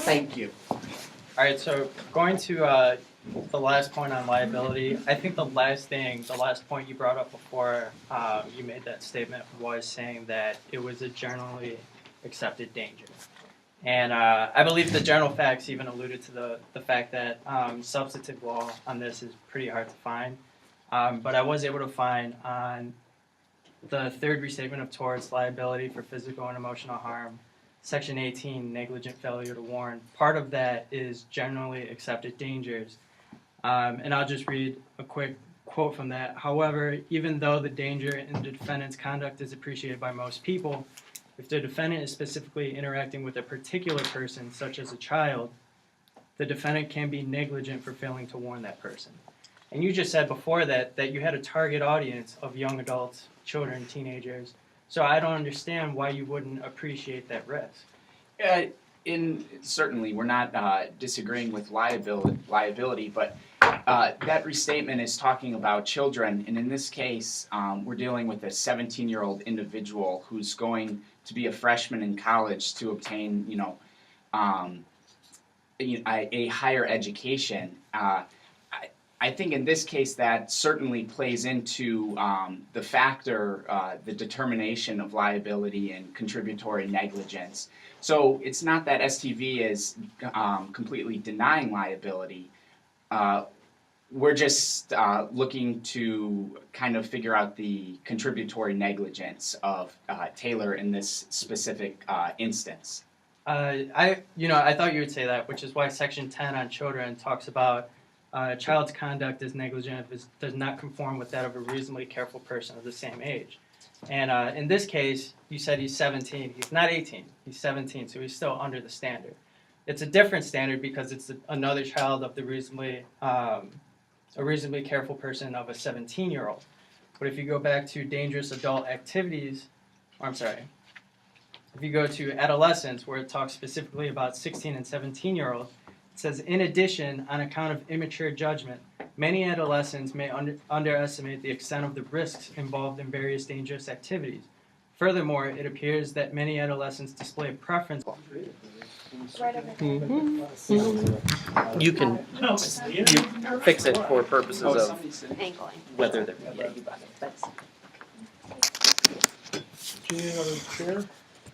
Thank you. All right, so going to the last point on liability, I think the last point you brought up before you made that statement was saying that it was a generally accepted danger. And I believe the general facts even alluded to the fact that substantive law on this is pretty hard to find. But I was able to find on the third restatement of torts liability for physical and emotional harm, Section 18, negligent failure to warn. Part of that is generally accepted dangers. And I'll just read a quick quote from that. However, even though the danger in the defendant's conduct is appreciated by most people, if the defendant is specifically interacting with a particular person, such as a child, the defendant can be negligent for failing to warn that person. And you just said before that you had a target audience of young adults, children, teenagers. So I don't understand why you wouldn't appreciate that risk. Certainly, we're not disagreeing with liability, but that restatement is talking about children, and in this case, we're dealing with a 17-year-old individual who's going to be a freshman in college to obtain, a higher education. I think in this case that certainly plays into the factor, the determination of liability and contributory negligence. So it's not that STV is completely denying liability. We're just looking to kind of figure out the contributory negligence of Taylor in this specific instance. I thought you would say that, which is why Section 10 on children talks about a child's conduct is negligent if it does not conform with that of a reasonably careful person of the same age. And in this case, you said he's 17. He's not 18. He's 17, so he's still under the standard. It's a different standard because it's another child of the a reasonably careful person of a 17-year-old. But if you go back to dangerous adult activities, if you go to adolescence, where it talks specifically about 16 and 17-year-olds, it says, in addition, on account of immature judgment, many adolescents may underestimate the extent of the risks involved in various dangerous activities. Furthermore, it appears that many adolescents display a preference. You can fix it for purposes of whether they're. Yeah, you got it. Do you need another chair?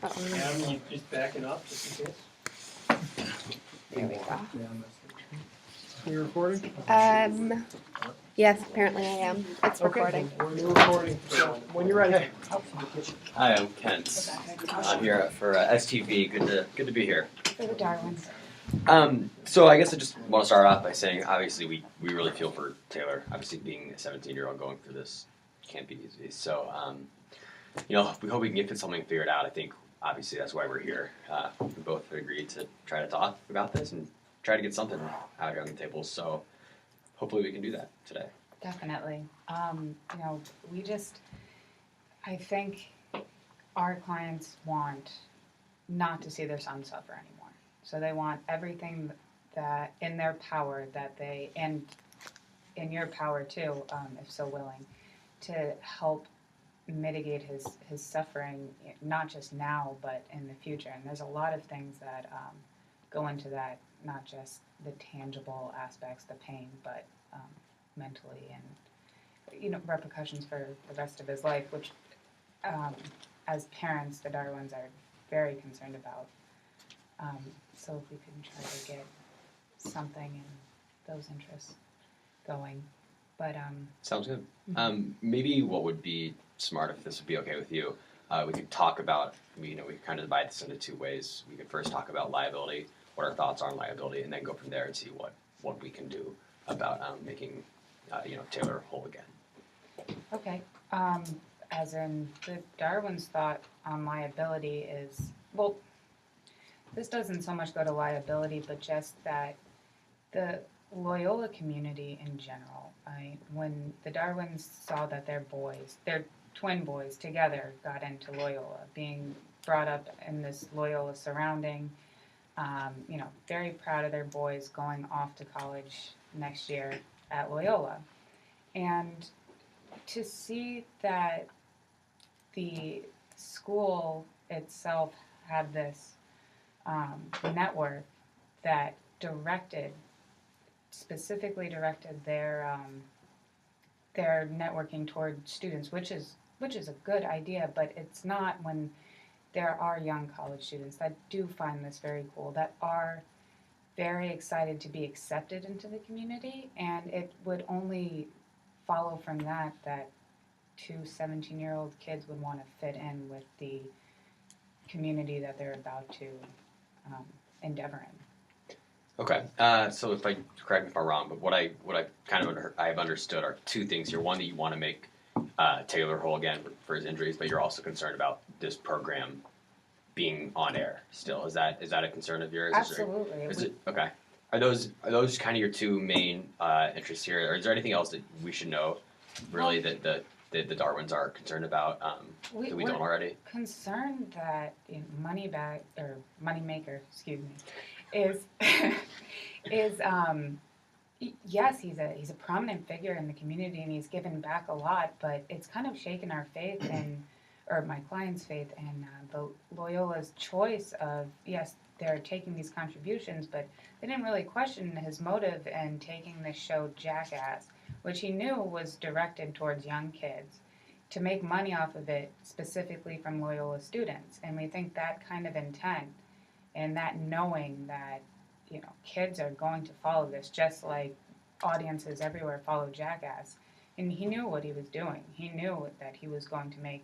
Adam, you just back it up just in case. There we go. Are you recording? Yes, apparently I am. It's recording. We're recording. So when you're ready. Hi, I'm Kent. I'm here for STV. Good to be here. For the Darwins. So I guess I just want to start off by saying, obviously, we really feel for Taylor. Obviously, being a 17-year-old going through this can't be easy. So, we hope we can get something figured out. I think, obviously, that's why we're here. We both agreed to try to talk about this and try to get something out here on the table. So, hopefully, we can do that today. Definitely. I think our clients want not to see their son suffer anymore. So they want everything that in their power and in your power too, if so willing, to help mitigate his suffering, not just now, but in the future. And there's a lot of things that go into that, not just the tangible aspects, the pain, but mentally and, repercussions for the rest of his life, which as parents, the Darwins are very concerned about. So if we can try to get something in those interests going. But sounds good. Maybe what would be smart, if this would be okay with you, we could talk about, we could kind of divide this into two ways. We could first talk about liability, what our thoughts are on liability, and then go from there and see what we can do about making Taylor whole again. okay. As in, the Darwin's thought on liability is, this doesn't so much go to liability, but just that the Loyola community in general, when the Darwins saw that their twin boys together got into Loyola, being brought up in this Loyola surrounding, very proud of their boys going off to college next year at Loyola. And to see that the school itself had this network that specifically directed their networking toward students, which is a good idea, but it's not when there are young college students that do find this very cool, that are very excited to be accepted into the community, and it would only follow from that two 17-year-old kids would want to fit in with the community that they're about to endeavor in. Okay, so if I correct me if I'm wrong, but what I kind of I've understood are two things here. One, that you want to make Taylor whole again for his injuries, but you're also concerned about this program being on air still. Is that a concern of yours? Absolutely. Is it okay? Are those kind of your two main interests here, or is there anything else that we should know, really, that the Darwins are concerned about that we we're don't already? concerned that Moneymaker, excuse me, is yes, he's a prominent figure in the community and he's given back a lot, but it's kind of shaken our faith or my client's faith in the Loyola's choice of, yes, they're taking these contributions, but they didn't really question his motive in taking this show Jackass, which he knew was directed towards young kids, to make money off of it specifically from Loyola students. And we think that kind of intent and that knowing that, kids are going to follow this, just like audiences everywhere follow Jackass. And he knew what he was doing. He knew that he was going to make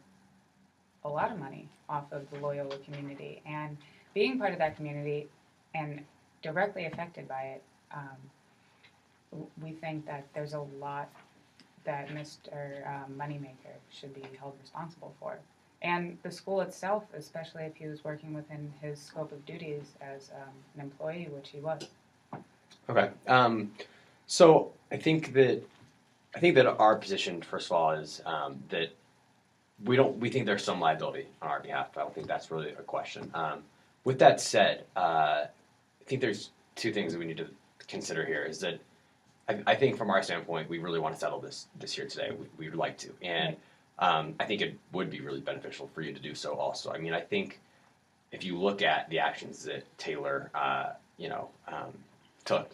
a lot of money off of the Loyola community. And being part of that community and directly affected by it, we think that there's a lot that Mr. Moneymaker should be held responsible for. And the school itself, especially if he was working within his scope of duties as an employee, which he was. Okay. So I think that our position, first of all, is that we think there's some liability on our behalf, but I don't think that's really a question. With that said, I think there's two things that we need to consider here. Is that I think from our standpoint, we really want to settle this here today. We would like to, and I think it would be really beneficial for you to do so also. I mean, I think if you look at the actions that Taylor, took,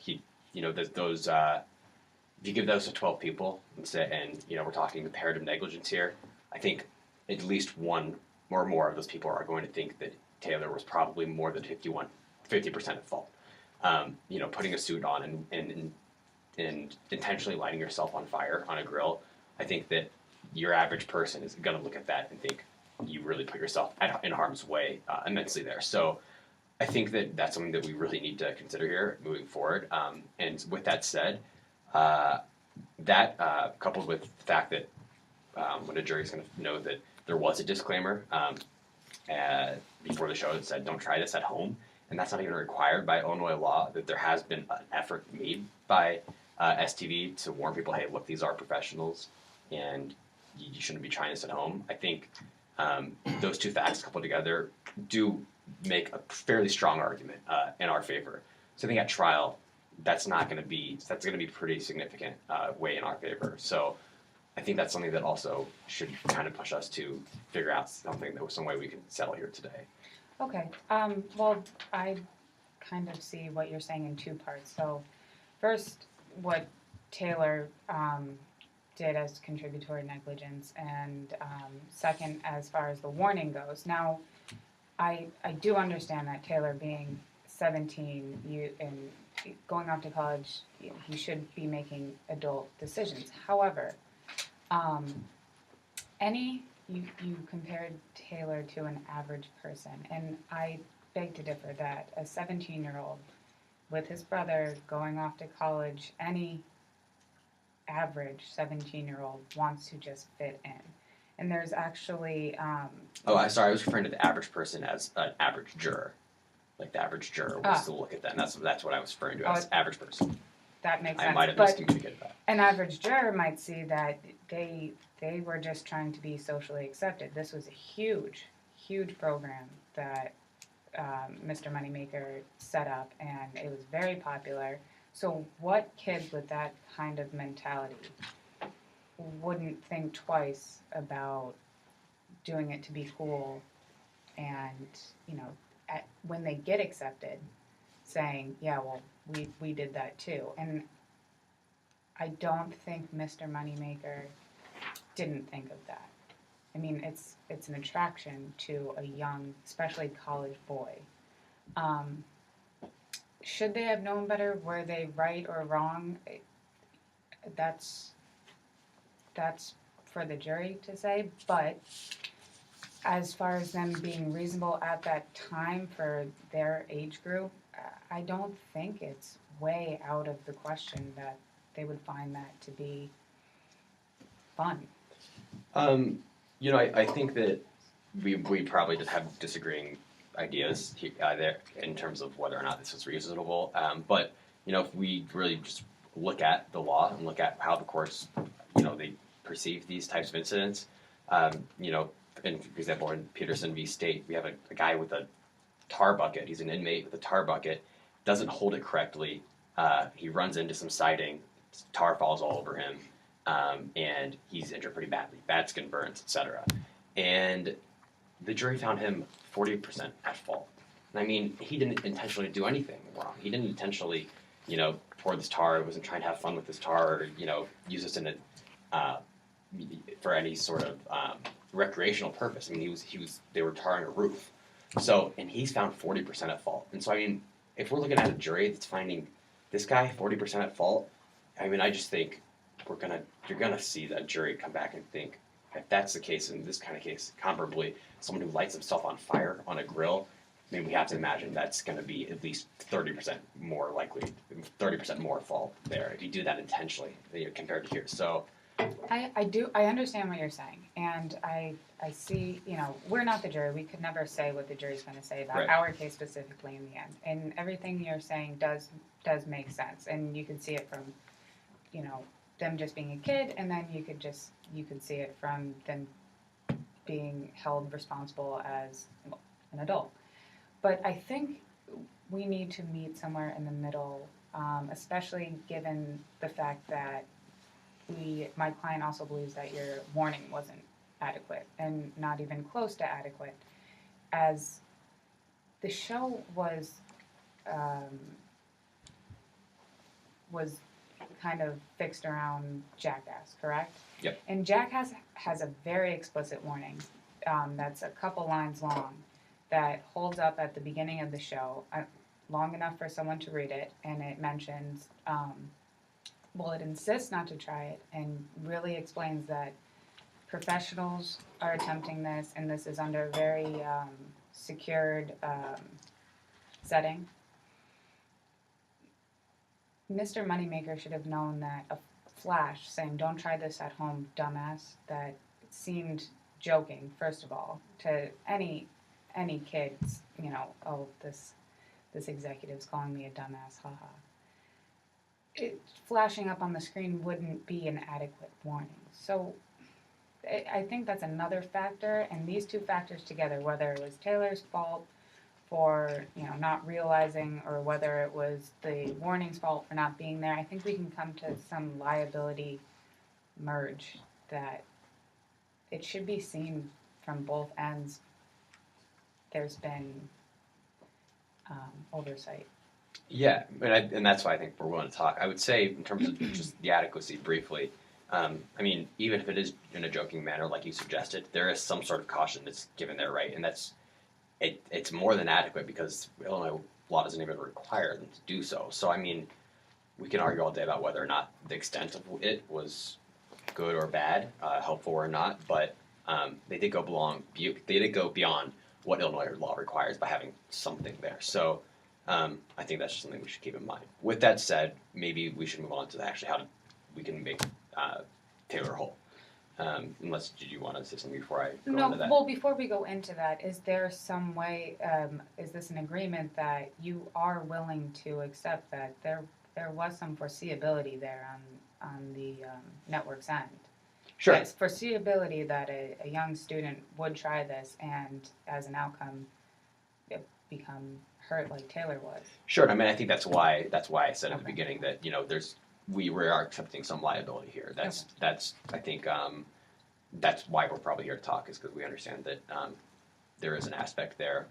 those if you give those to 12 people and we're talking comparative negligence here, I think at least one or more of those people are going to think that Taylor was probably more than 50% at fault. Putting a suit on and intentionally lighting yourself on fire on a grill, I think that your average person is going to look at that and think you really put yourself in harm's way immensely there. So I think that that's something that we really need to consider here moving forward. And with that said, that coupled with the fact that when a jury is going to know that there was a disclaimer before the show that said don't try this at home, and that's not even required by Illinois law, that there has been an effort made by STV to warn people, hey, look, these are professionals, and you shouldn't be trying this at home. I think those two facts coupled together do make a fairly strong argument in our favor. So I think at trial, that's going to be pretty significant way in our favor. So I think that's something that also should kind of push us to figure out some way we can settle here today. Okay. Well, I kind of see what you're saying in two parts. So first, what Taylor did as contributory negligence, and second, as far as the warning goes. Now, I do understand that Taylor being 17 and going off to college, he should be making adult decisions. However, you compared Taylor to an average person, and I beg to differ that a 17-year-old with his brother going off to college, any average 17-year-old wants to just fit in. And there's actually... I'm sorry, I was referring to the average person as an average juror. Like the average juror wants to look at that, and that's what I was referring to as average person. That makes sense. I might have but miscommunicated that. an average juror might see that they were just trying to be socially accepted. This was a huge, huge program that Mr. Moneymaker set up, and it was very popular. So what kids with that kind of mentality wouldn't think twice about doing it to be cool and, when they get accepted, saying, yeah, well, we did that too. And I don't think Mr. Moneymaker didn't think of that. I mean, it's an attraction to a young, especially college boy. Should they have known better? Were they right or wrong? That's for the jury to say. But as far as them being reasonable at that time for their age group, I don't think it's way out of the question that they would find that to be fun. I think that we probably just have disagreeing ideas there in terms of whether or not this is reasonable. But if we really just look at the law and look at how the courts, they perceive these types of incidents, for example, in Peterson v. State, we have a guy with a tar bucket. He's an inmate with a tar bucket, doesn't hold it correctly. He runs into some siding, tar falls all over him, and he's injured pretty badly, bad skin burns, etc. And the jury found him 40% at fault. And I mean, he didn't intentionally do anything wrong. He didn't intentionally, pour this tar. He wasn't trying to have fun with this tar, or use this in for any sort of recreational purpose. I mean, they were tarring a roof. So, and he's found 40% at fault. And so, I mean, if we're looking at a jury that's finding this guy 40% at fault, I mean, I just think you're gonna see that jury come back and think, if that's the case, in this kind of case, comparably, someone who lights himself on fire on a grill, I mean, we have to imagine that's going to be at least 30% more likely, 30% more fault there if you do that intentionally compared to here. So, I understand what you're saying, and I see, we're not the jury. We could never say what the jury's going to say about Right. our case specifically in the end. And everything you're saying does make sense, and you can see it from, them just being a kid, and then you could see it from them being held responsible as an adult. But I think we need to meet somewhere in the middle, especially given the fact that my client also believes that your warning wasn't adequate and not even close to adequate, as the show was kind of fixed around Jackass, correct? Yep. And Jackass has a very explicit warning that's a couple lines long that holds up at the beginning of the show, long enough for someone to read it, and it mentions, it insists not to try it and really explains that professionals are attempting this, and this is under a very secured setting. Mr. Moneymaker should have known that a flash saying, "Don't try this at home, dumbass," that seemed joking, first of all, to any kids, this executive's calling me a dumbass, haha. Flashing up on the screen wouldn't be an adequate warning. So I think that's another factor, and these two factors together, whether it was Taylor's fault for not realizing, or whether it was the warning's fault for not being there, I think we can come to some liability merge that it should be seen from both ends. There's been oversight. yeah, and that's why I think we're willing to talk. I would say, in terms of just the adequacy, briefly, I mean, even if it is in a joking manner, like you suggested, there is some sort of caution that's given there, right? And it's more than adequate, because Illinois law doesn't even require them to do so. So, I mean, we can argue all day about whether or not the extent of it was good or bad, helpful or not, but they did go beyond what Illinois law requires by having something there. So I think that's just something we should keep in mind. With that said, maybe we should move on to actually how we can make Taylor whole. Unless, did you want to say something before I go into that? Well, before we go into that, is there some way, is this an agreement that you are willing to accept that there was some foreseeability there on the network's end? Sure. Yes, foreseeability that a young student would try this and, as an outcome, become hurt like Taylor was. Sure. I mean, I think that's why I said at the Okay. beginning that we are accepting some liability here. That's I think that's why we're probably here to talk, is because we understand that there is an aspect there,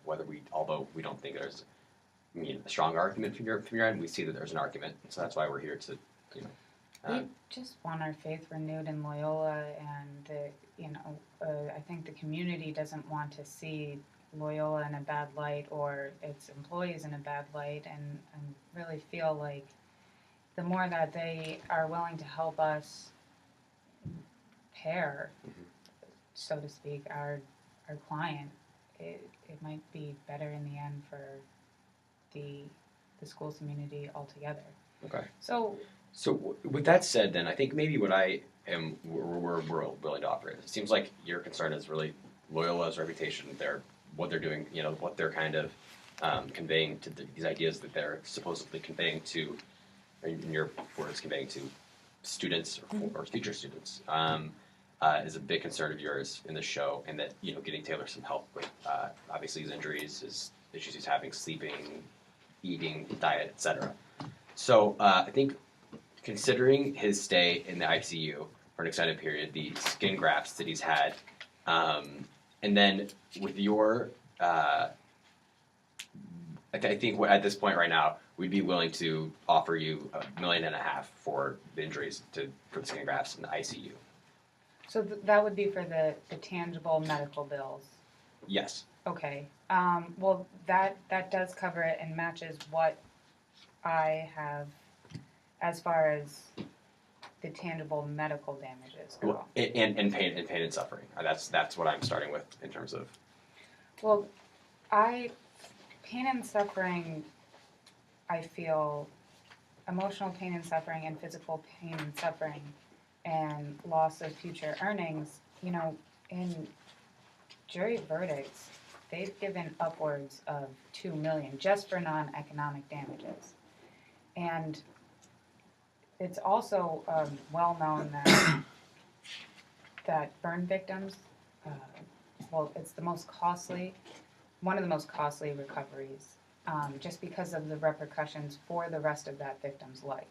although we don't think there's a strong argument from your end. We see that there's an argument, so that's why we're here to, you know. We just want our faith renewed in Loyola, and I think the community doesn't want to see Loyola in a bad light or its employees in a bad light, and really feel like the more that they are willing to help us pair, so to speak, our client, it might be better in the end for the school community altogether. Okay. So With that said, then I think maybe what we're willing to offer. It seems like your concern is really Loyola's reputation. What they're doing, what they're kind of conveying to these ideas that they're supposedly conveying to, in your words, conveying to students or future students, is a big concern of yours in the show, and that getting Taylor some help with obviously his injuries, his issues he's having, sleeping, eating, diet, etc. So I think, considering his stay in the ICU for an extended period, the skin grafts that he's had, and then with your, I think at this point right now, we'd be willing to offer you $1.5 million for the injuries for the skin grafts in the ICU. So that would be for the tangible medical bills. Yes. Okay. Well, that does cover it and matches what I have as far as the tangible medical damages go. Well, and pain and suffering. That's what I'm starting with in terms of. Well, pain and suffering, I feel emotional pain and suffering and physical pain and suffering and loss of future earnings, in jury verdicts, they've given upwards of $2 million just for non-economic damages. And it's also well known that burn victims, it's one of the most costly recoveries, just because of the repercussions for the rest of that victim's life.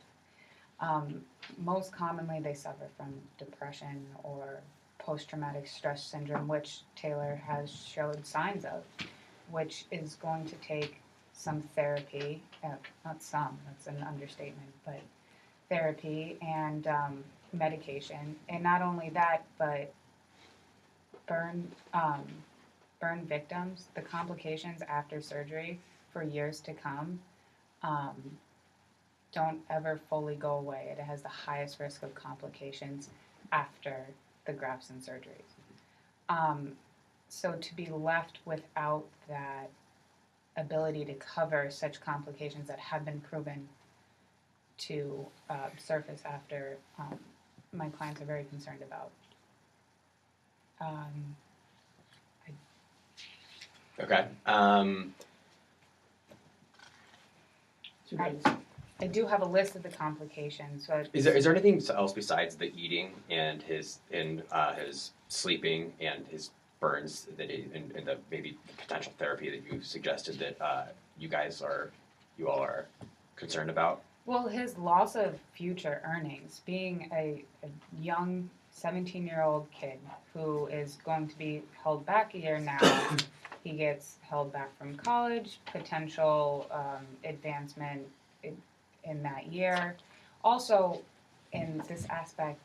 Most commonly, they suffer from depression or post-traumatic stress syndrome, which Taylor has showed signs of, which is going to take some therapy, not some, that's an understatement, but therapy and medication. And not only that, but burn victims, the complications after surgery for years to come, don't ever fully go away. It has the highest risk of complications after the grafts and surgeries. So to be left without that ability to cover such complications that have been proven to surface after, my clients are very concerned about. Okay. I do have a list of the complications. So Is there anything else besides the eating and his sleeping and his burns and the maybe potential therapy that you suggested that you all are concerned about? Well, his loss of future earnings, being a young 17-year-old kid who is going to be held back a year now, he gets held back from college, potential advancement in that year. Also, in this aspect,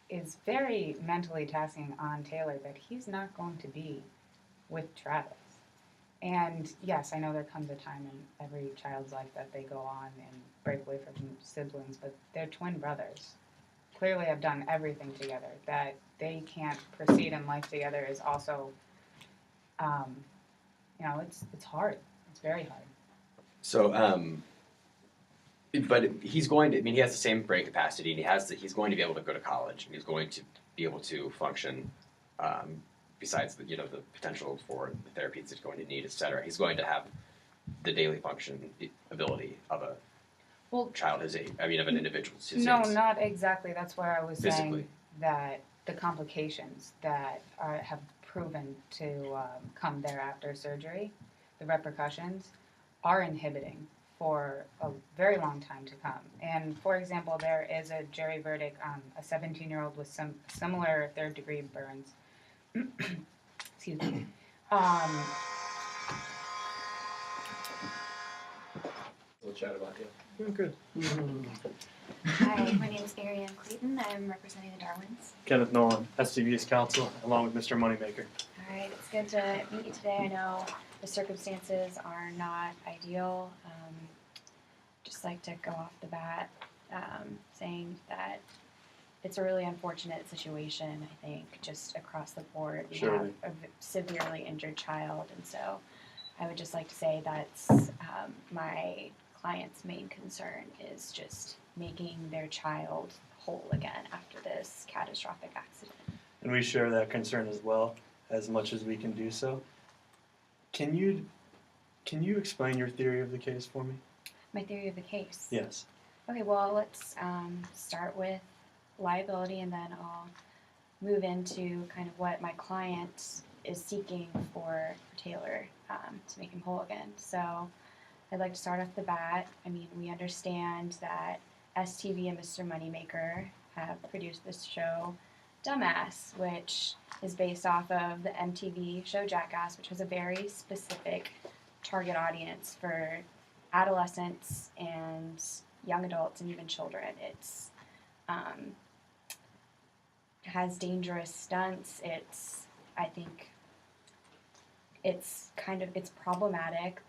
is very mentally taxing on Taylor that he's not going to be with Travis. And yes, I know there comes a time in every child's life that they go on and break away from siblings, but they're twin brothers. Clearly have done everything together. That they can't proceed in life together is also, it's hard. It's very hard. So, but he's going to. I mean, he has the same brain capacity, and he's going to be able to go to college, and he's going to be able to function. Besides the potential for the therapies he's going to need, et cetera, he's going to have the daily function ability of a child his age. I mean, of an individual his age. No, not exactly. That's where I was Physically. saying that the complications that have proven to come thereafter surgery, the repercussions, are inhibiting for a very long time to come. And for example, there is a jury verdict on a 17-year-old with some similar third-degree burns. Excuse me. chat about you. Oh, good. Hi, my name is Ariane Clayton. I'm representing the Darwins. Kenneth Nolan, STV's counsel, along with Mr. Moneymaker. All right, it's good to meet you today. I know the circumstances are not ideal. Just like to go off the bat saying that it's a really unfortunate situation, I think, just across the board. We Surely. have a severely injured child, and so I would just like to say that's my client's main concern is just making their child whole again after this catastrophic accident. And we share that concern as well, as much as we can do so. Can you explain your theory of the case for me? My theory of the case. Yes. Okay, well, let's start with liability, and then I'll move into kind of what my client is seeking for Taylor to make him whole again. So I'd like to start off the bat. I mean, we understand that STV and Mr. Moneymaker have produced this show, Dumbass, which is based off of the MTV show Jackass, which has a very specific target audience for adolescents and young adults and even children. It's has dangerous stunts. I think it's problematic,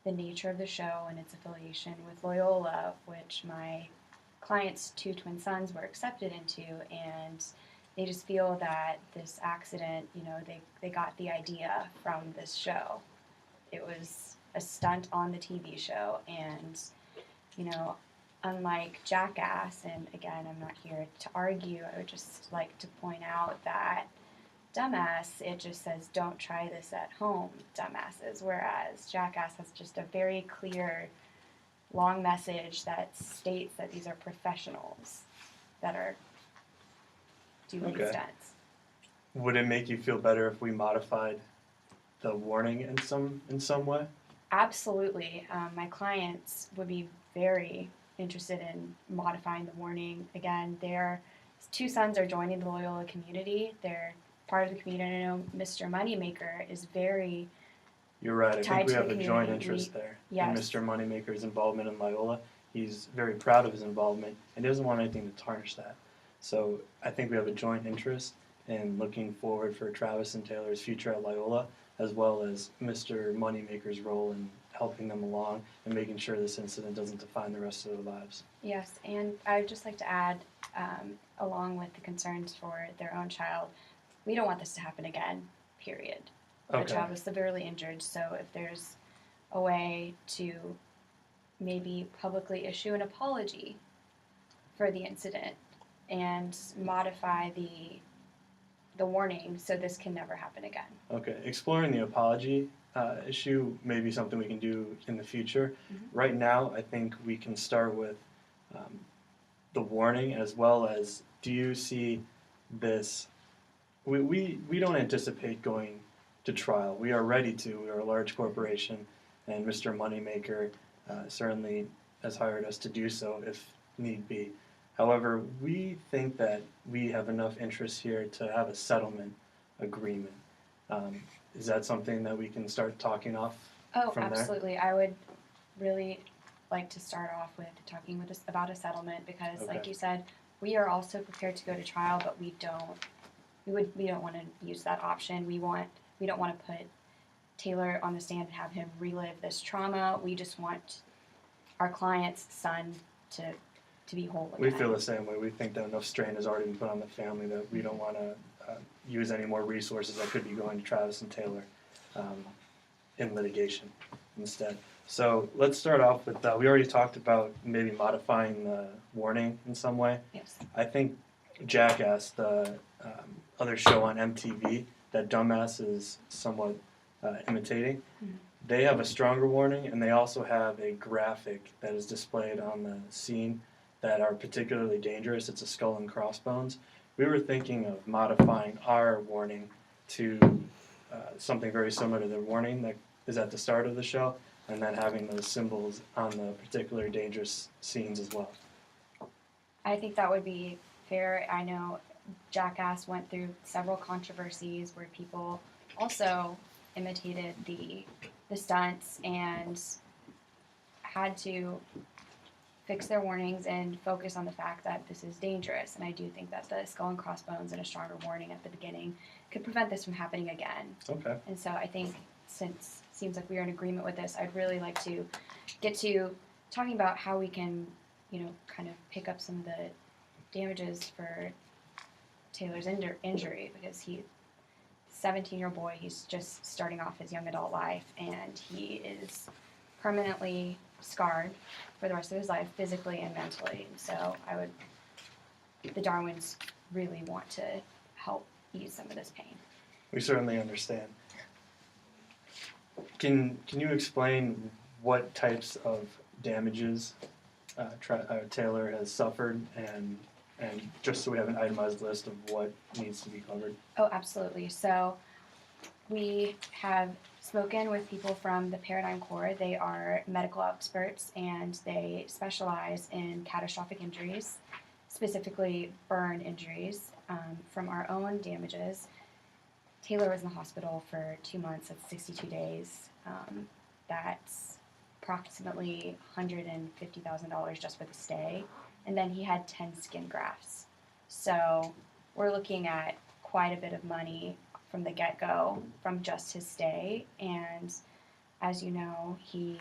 the nature of the show and its affiliation with Loyola, which my client's two twin sons were accepted into, and they just feel that this accident, they got the idea from this show. It was a stunt on the TV show, and unlike Jackass, and again, I'm not here to argue, I would just like to point out that Dumbass, it just says, don't try this at home, dumbasses, whereas Jackass has just a very clear, long message that states that these are professionals that are doing Okay. stunts. Would it make you feel better if we modified the warning in some way? Absolutely. My clients would be very interested in modifying the warning. Again, their two sons are joining the Loyola community. They're part of the community. I know Mr. Moneymaker is very You're right. I tied think we to have the a joint community. interest there Yes. in Mr. Moneymaker's involvement in Loyola. He's very proud of his involvement and doesn't want anything to tarnish that. So I think we have a joint interest in looking forward for Travis and Taylor's future at Loyola, as well as Mr. Moneymaker's role in helping them along and making sure this incident doesn't define the rest of their lives. Yes, and I would just like to add, along with the concerns for their own child, we don't want this to happen again, period. The Okay. child was severely injured, so if there's a way to maybe publicly issue an apology for the incident and modify the warning so this can never happen again. Okay, exploring the apology issue may be something we can do in the future. Mm-hmm. Right now, I think we can start with the warning, as well as, do you see this? We don't anticipate going to trial. We are ready to. We are a large corporation, and Mr. Moneymaker certainly has hired us to do so if need be. However, we think that we have enough interest here to have a settlement agreement. Is that something that we can start talking off Oh, from there? absolutely. I would really like to start off with talking with us about a settlement because, like Okay. you said, we are also prepared to go to trial, but we don't want to use that option. We don't want to put Taylor on the stand and have him relive this trauma. We just want our client's son to be whole again. We feel the same way. We think that enough strain has already been put on the family that we don't want to use any more resources that could be going to Travis and Taylor in litigation instead. So let's start off with, we already talked about maybe modifying the warning in some way. Yes. I think Jackass, the other show on MTV that Dumbass is somewhat imitating, Mhm. they have a stronger warning, and they also have a graphic that is displayed on the scene that are particularly dangerous. It's a skull and crossbones. We were thinking of modifying our warning to something very similar to the warning that is at the start of the show, and then having those symbols on the particular dangerous scenes as well. I think that would be fair. I know Jackass went through several controversies where people also imitated the stunts and had to fix their warnings and focus on the fact that this is dangerous. And I do think that the skull and crossbones and a stronger warning at the beginning could prevent this from happening again. Okay. And so I think, since it seems like we are in agreement with this, I'd really like to get to talking about how we can, kind of pick up some of the damages for Taylor's injury, because he's a 17-year-old boy, he's just starting off his young adult life, and he is permanently scarred for the rest of his life, physically and mentally. And so the Darwins really want to help ease some of this pain. We certainly understand. Can you explain what types of damages Taylor has suffered, and just so we have an itemized list of what needs to be covered? Oh, absolutely. So we have spoken with people from the Paradigm Corps. They are medical experts, and they specialize in catastrophic injuries, specifically burn injuries. From our own damages, Taylor was in the hospital for 2 months. That's 62 days. That's approximately $150,000 just for the stay. And then he had 10 skin grafts. So we're looking at quite a bit of money from the get-go from just his stay. And as you know, he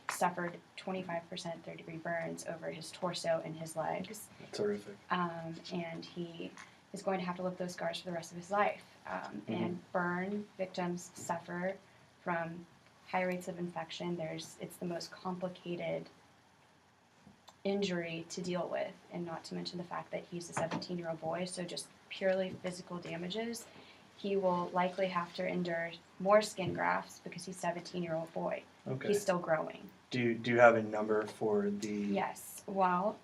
suffered 25% third-degree burns over his torso and his legs. Terrific. And he is going to have to live with those scars for the rest of his life. And burn victims suffer from high rates of infection. It's the most complicated injury to deal with, and not to mention the fact that he's a 17-year-old boy, so just purely physical damages. He will likely have to endure more skin grafts because he's a 17-year-old boy. Okay. He's still growing. Do you have a number for the? Yes. Well,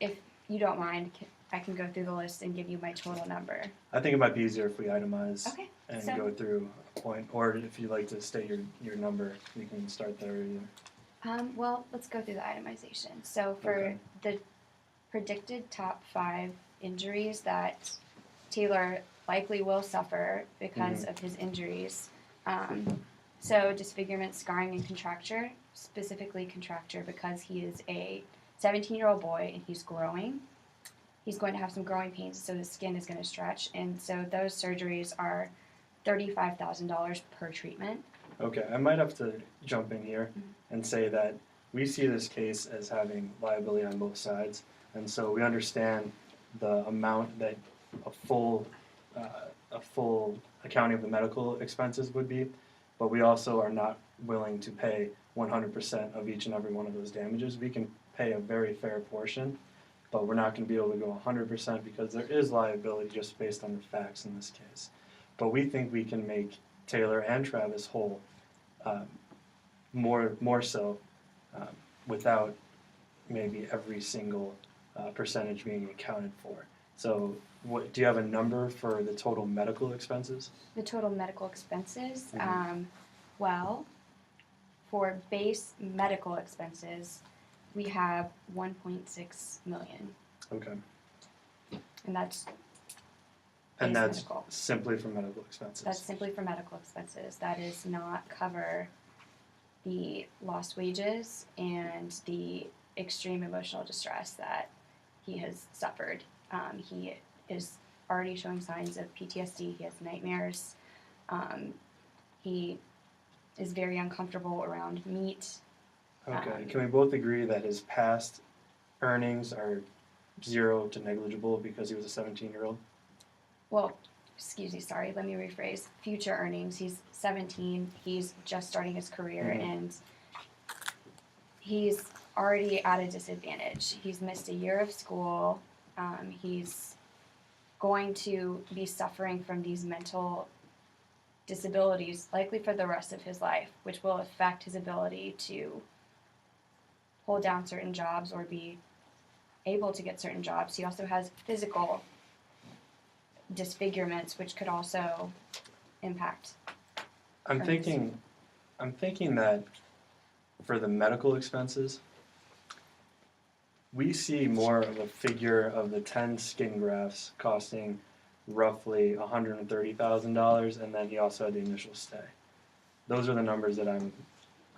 if you don't mind, I can go through the list and give you my total number. I think it might be easier if we itemize Okay. and So- go through a point, or if you'd like to state your number, you can start there either. Well, let's go through the itemization. So for Okay. the predicted top 5 injuries that Taylor likely will suffer because of his injuries, so disfigurement, scarring, and contracture, specifically contracture because he is a 17-year-old boy and he's growing. He's going to have some growing pains, so the skin is going to stretch, and so those surgeries are $35,000 per treatment. Okay, I might have to jump in here and say that we see this case as having liability on both sides, and so we understand the amount that a full accounting of the medical expenses would be, but we also are not willing to pay 100% of each and every one of those damages. We can pay a very fair portion, but we're not going to be able to go 100% because there is liability just based on the facts in this case. But we think we can make Taylor and Travis whole, more so, without maybe every single percentage being accounted for. So, do you have a number for the total medical expenses? The total medical expenses, well, for base medical expenses, we have 1.6 million, Okay. and that's And base that's medical. simply for medical expenses. That's simply for medical expenses. That does not cover the lost wages and the extreme emotional distress that he has suffered. He is already showing signs of PTSD. He has nightmares. He is very uncomfortable around meat. Okay. Can we both agree that his past earnings are 0 to negligible because he was a 17-year-old? Well, excuse me, sorry, let me rephrase. Future earnings. He's 17. He's just starting his career, and he's already at a disadvantage. He's missed a year of school. He's going to be suffering from these mental disabilities likely for the rest of his life, which will affect his ability to hold down certain jobs or be able to get certain jobs. He also has physical disfigurements, which could also impact. I'm thinking that for the medical expenses, we see more of a figure of the 10 skin grafts costing roughly $130,000, and then he also had the initial stay. Those are the numbers that I'm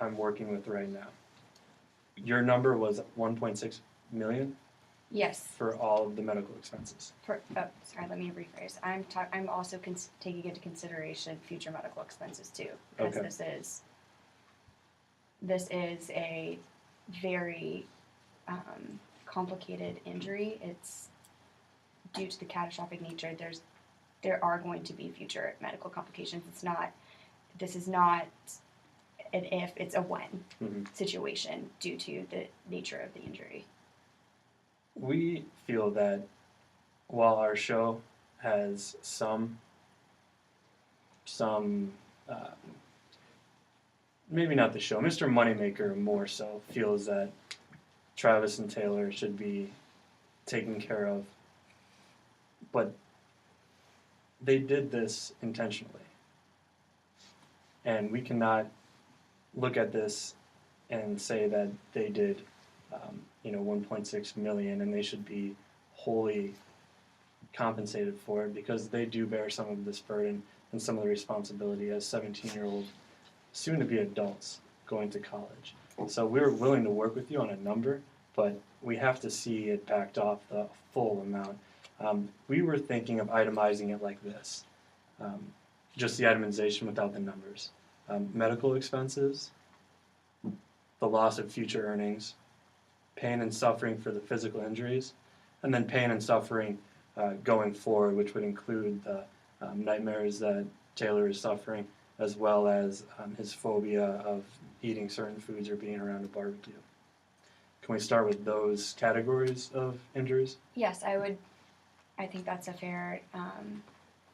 I'm working with right now. Your number was 1.6 million Yes. for all of the medical expenses. Sorry, let me rephrase. I'm also taking into consideration future medical expenses too, because Okay. this is a very complicated injury. It's due to the catastrophic nature. There are going to be future medical complications. This is not an if, it's a when Mhm. situation due to the nature of the injury. We feel that while our show has some maybe not the show, Mr. Moneymaker more so feels that Travis and Taylor should be taken care of, but they did this intentionally. And we cannot look at this and say that they did, 1.6 million and they should be wholly compensated for it, because they do bear some of this burden and some of the responsibility as 17-year-old, soon-to-be adults going to college. So we're willing to work with you on a number, but we have to see it backed off the full amount. We were thinking of itemizing it like this, just the itemization without the numbers. Medical expenses, the loss of future earnings, pain and suffering for the physical injuries, and then pain and suffering going forward, which would include the nightmares that Taylor is suffering, as well as his phobia of eating certain foods or being around a barbecue. Can we start with those categories of injuries? Yes, I think that's a fair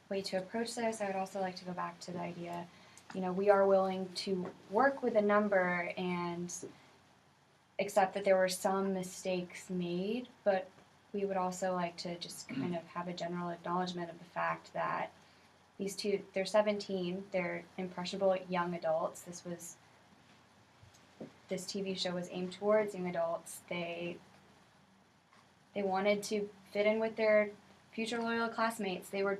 way to approach this. I would also like to go back to the idea, we are willing to work with a number and accept that there were some mistakes made, but we would also like to just kind of have a general acknowledgement of the fact that these two, they're 17, they're impressionable young adults. This TV show was aimed towards young adults. They wanted to fit in with their future loyal classmates. They were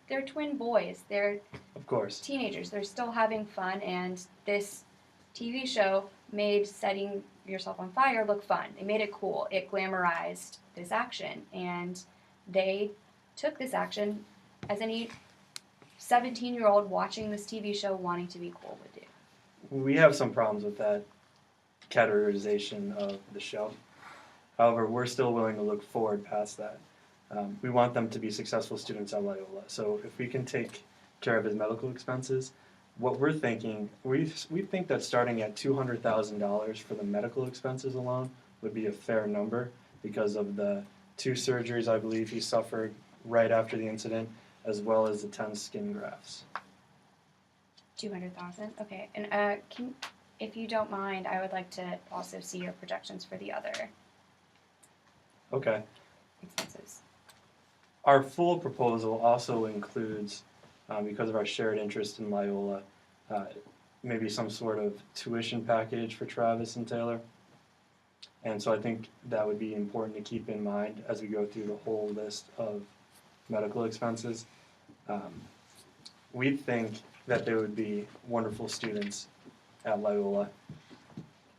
they're twin boys. They're Of course. teenagers. They're still having fun, and this TV show made setting yourself on fire look fun. It made it cool. It glamorized this action, and they took this action as any 17-year-old watching this TV show wanting to be cool would do. We have some problems with that categorization of the show. However, we're still willing to look forward past that. We want them to be successful students at Loyola. So if we can take care of his medical expenses, what we're thinking, we think that starting at $200,000 for the medical expenses alone would be a fair number, because of the 2 surgeries I believe he suffered right after the incident, as well as the 10 skin grafts. 200,000. Okay, and if you don't mind, I would like to also see your projections for the other Okay. expenses. Our full proposal also includes, because of our shared interest in Loyola, maybe some sort of tuition package for Travis and Taylor. And so I think that would be important to keep in mind as we go through the whole list of medical expenses. We think that they would be wonderful students at Loyola.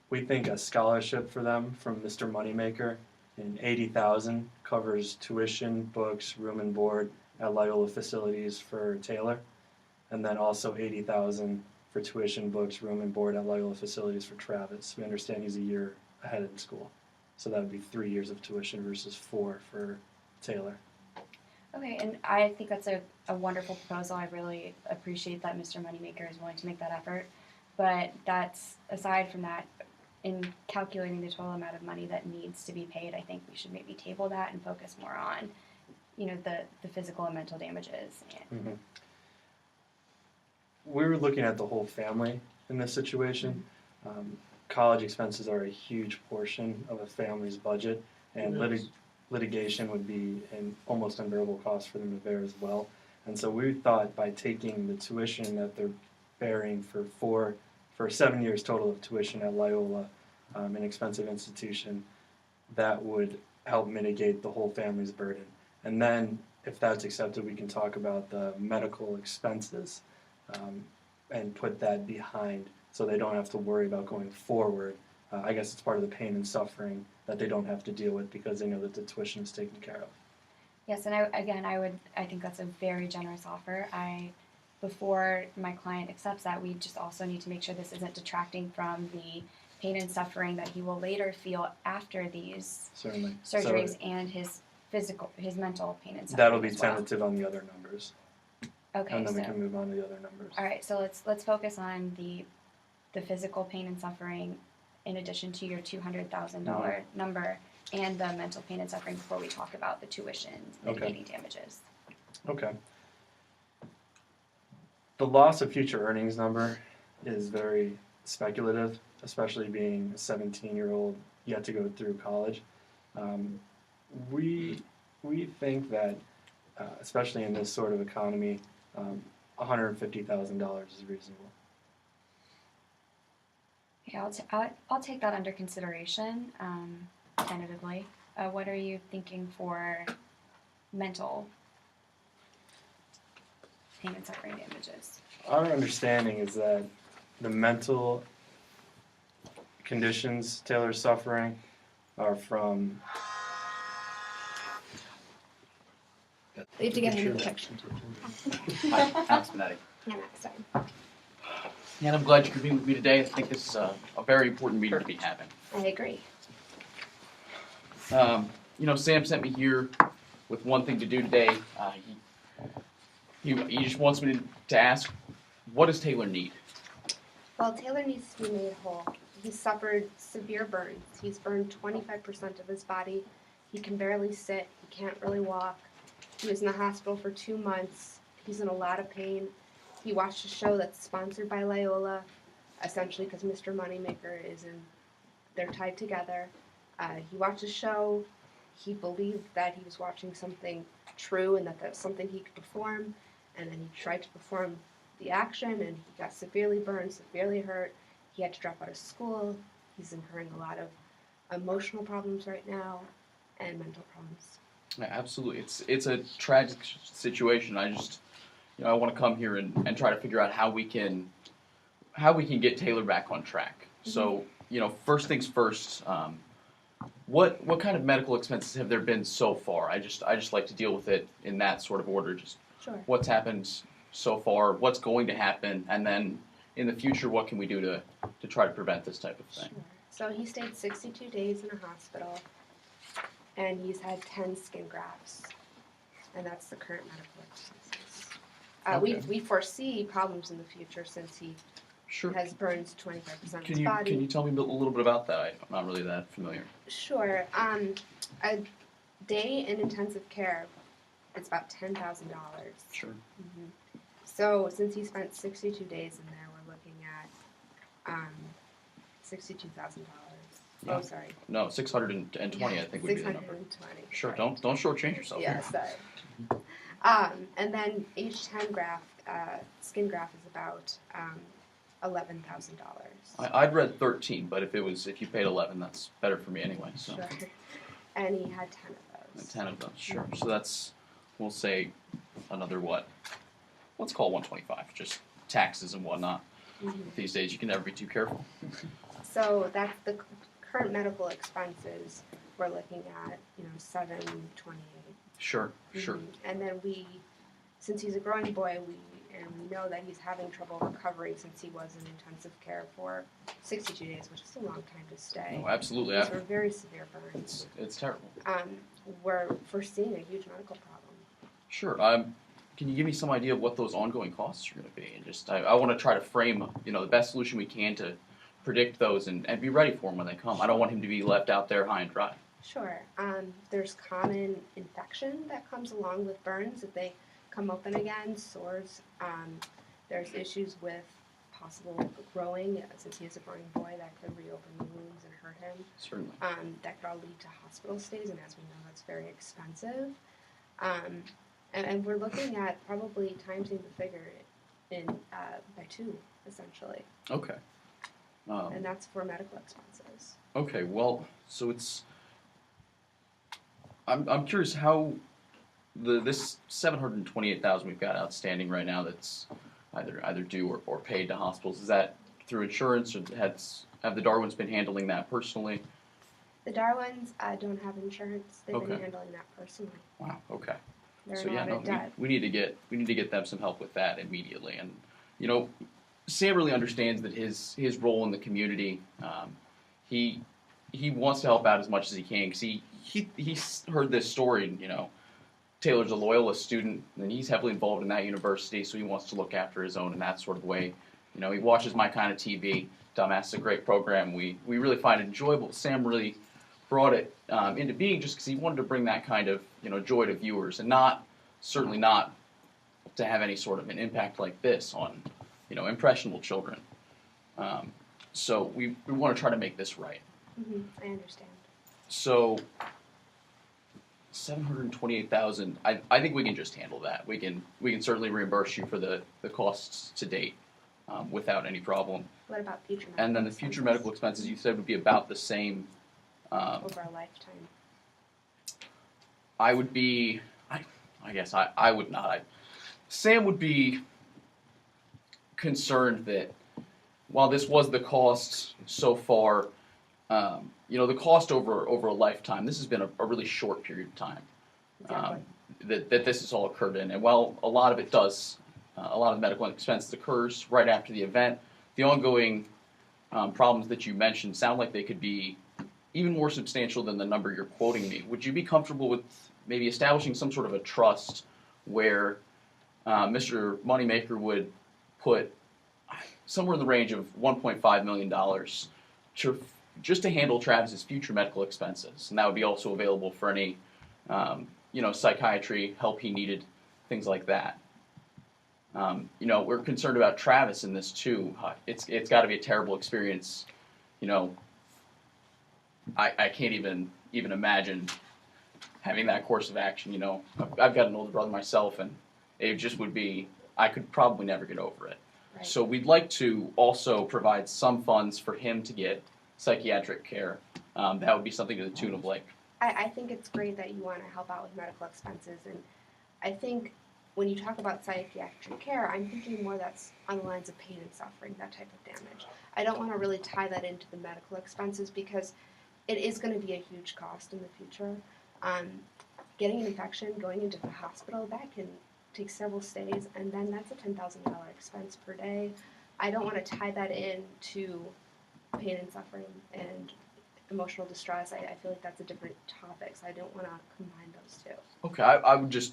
We think a scholarship for them from Mr. Moneymaker in $80,000 covers tuition, books, room and board at Loyola facilities for Taylor, and then also $80,000 for tuition, books, room and board at Loyola facilities for Travis. We understand he's a year ahead in school, so that would be 3 years of tuition versus 4 for Taylor. Okay, and I think that's a wonderful proposal. I really appreciate that Mr. Moneymaker is willing to make that effort. But that's, aside from that, in calculating the total amount of money that needs to be paid, I think we should maybe table that and focus more on, the physical and mental damages. Mm-hmm. We're looking at the whole family in this situation. College expenses are a huge portion of a family's budget, and litigation would be an almost unbearable cost for them to bear as well. And so we thought by taking the tuition that they're bearing for 7 years total of tuition at Loyola, an expensive institution, that would help mitigate the whole family's burden. And then, if that's accepted, we can talk about the medical expenses and put that behind so they don't have to worry about going forward. I guess it's part of the pain and suffering that they don't have to deal with because they know that the tuition is taken care of. Yes, and I think that's a very generous offer. Before my client accepts that, we just also need to make sure this isn't detracting from the pain and suffering that he will later feel after these Certainly. surgeries So and his mental pain and suffering. that'll be as well. tentative on the other numbers, Okay, and then we so can move on to the other numbers. all right, so let's focus on the physical pain and suffering in addition to your $200,000 number and the mental pain and suffering before we talk about the tuition mitigating damages. Okay. The loss of future earnings number is very speculative, especially being a 17-year-old yet to go through college. We think that, especially in this sort of economy, $150,000 is reasonable. Yeah, I'll take that under consideration, tentatively. What are you thinking for mental pain and suffering damages? Our understanding is that the mental conditions Taylor's suffering are from We have to get him in the picture. Hi, Alex Minetti. Yeah, sorry. And I'm glad you could be with me today. I think this is a very important meeting to be having. I agree. Sam sent me here with one thing to do today. He just wants me to ask, what does Taylor need? Well, Taylor needs to be made whole. He suffered severe burns. He's burned 25% of his body. He can barely sit. He can't really walk. He was in the hospital for 2 months. He's in a lot of pain. He watched a show that's sponsored by Loyola, essentially because Mr. Moneymaker they're tied together. He watched a show. He believed that he was watching something true and that that's something he could perform. And then he tried to perform the action and he got severely burned, severely hurt. He had to drop out of school. He's incurring a lot of emotional problems right now and mental problems. Yeah, absolutely. It's a tragic situation. I want to come here and try to figure out how we can get Taylor back on track. So, first things first, what kind of medical expenses have there been so far? I just like to deal with it in that sort of order. Just Sure. what's happened so far, what's going to happen, and then in the future, what can we do to try to prevent this type of thing? Sure. So he stayed 62 days in a hospital and he's had 10 skin grafts. And that's the current medical expenses. Okay. We foresee problems in the future since he Sure. has burned 25% of Can his body. you tell me a little bit about that? I'm not really that familiar. Sure. A day in intensive care, it's about $10,000. Sure. So since he spent 62 days in there, we're looking at $62,000. Yeah. Oh, sorry. No, 620. I think would be the number. 620. Sure. Sorry. Don't shortchange yourself. Yeah, here. sorry. And then each 10 graft, skin graft is about $11,000. I'd read 13, but if you paid 11, that's better for me anyway. So. Sure. And he had 10 of those. 10 of those, sure. So that's, we'll say, another what? Let's call 125, just taxes and whatnot. These days, you can never be too careful. So that's the current medical expenses. We're looking at, $728. Sure, sure. And then since he's a growing boy, we know that he's having trouble recovering since he was in intensive care for 62 days, which is a long time to stay. Oh, absolutely. These were very severe burns. It's terrible. We're foreseeing a huge medical problem. Sure. Can you give me some idea of what those ongoing costs are going to be? And just, I want to try to frame, the best solution we can to predict those and be ready for them when they come. I don't want him to be left out there high and dry. Sure. There's common infection that comes along with burns if they come open again, sores. There's issues with possible growing, since he is a growing boy, that could reopen the wounds and hurt him. Certainly. That could all lead to hospital stays, and as we know, that's very expensive. And we're looking at probably timesing the figure by 2, essentially. Okay. And that's for medical expenses. Okay, well, so I'm curious how this $728,000 we've got outstanding right now that's either due or paid to hospitals, is that through insurance, or have the Darwins been handling that personally? The Darwins don't have insurance. They've Okay. been handling that personally. Wow. Okay. They're So in a yeah, lot no, of debt. we need to get them some help with that immediately. And you know, Sam really understands that his role in the community. He wants to help out as much as he can because he's heard this story. You know, Taylor's a Loyola student and he's heavily involved in that university, so he wants to look after his own in that sort of way. You know, he watches my kind of TV. Dumbass is a great program. We really find it enjoyable. Sam really brought it into being just because he wanted to bring that kind of joy to viewers, and certainly not to have any sort of an impact like this on impressionable children. So we want to try to make this right. I understand. So 728,000. I think we can just handle that. We can certainly reimburse you for the costs to date without any problem. What about future medical And then the future medical expenses you said would be about the same. over a lifetime? I would be. I guess I would not. Sam would be concerned that while this was the cost so far, the cost over a lifetime. This has been a really short period of time Exactly. that this has all occurred in. And while a lot of it does, a lot of the medical expenses occurs right after the event, the ongoing problems that you mentioned sound like they could be even more substantial than the number you're quoting me. Would you be comfortable with maybe establishing some sort of a trust where Mr. Moneymaker would put somewhere in the range of $1.5 million just to handle Travis's future medical expenses, and that would be also available for any psychiatry help he needed, things like that. We're concerned about Travis in this too. It's got to be a terrible experience. I can't even imagine having that course of action. I've got an older brother myself, and it just would be, I could probably never get over it. Right. So we'd like to also provide some funds for him to get psychiatric care. That would be something to the tune of I think it's great that you want to help out with medical expenses, and I think when you talk about psychiatric care, I'm thinking more that's on the lines of pain and suffering, that type of damage. I don't want to really tie that into the medical expenses because it is going to be a huge cost in the future. Getting an infection, going into the hospital, that can take several stays, and then that's a $10,000 expense per day. I don't want to tie that into pain and suffering and emotional distress. I feel like that's a different topic, so I don't want to combine those two. Okay, I would just,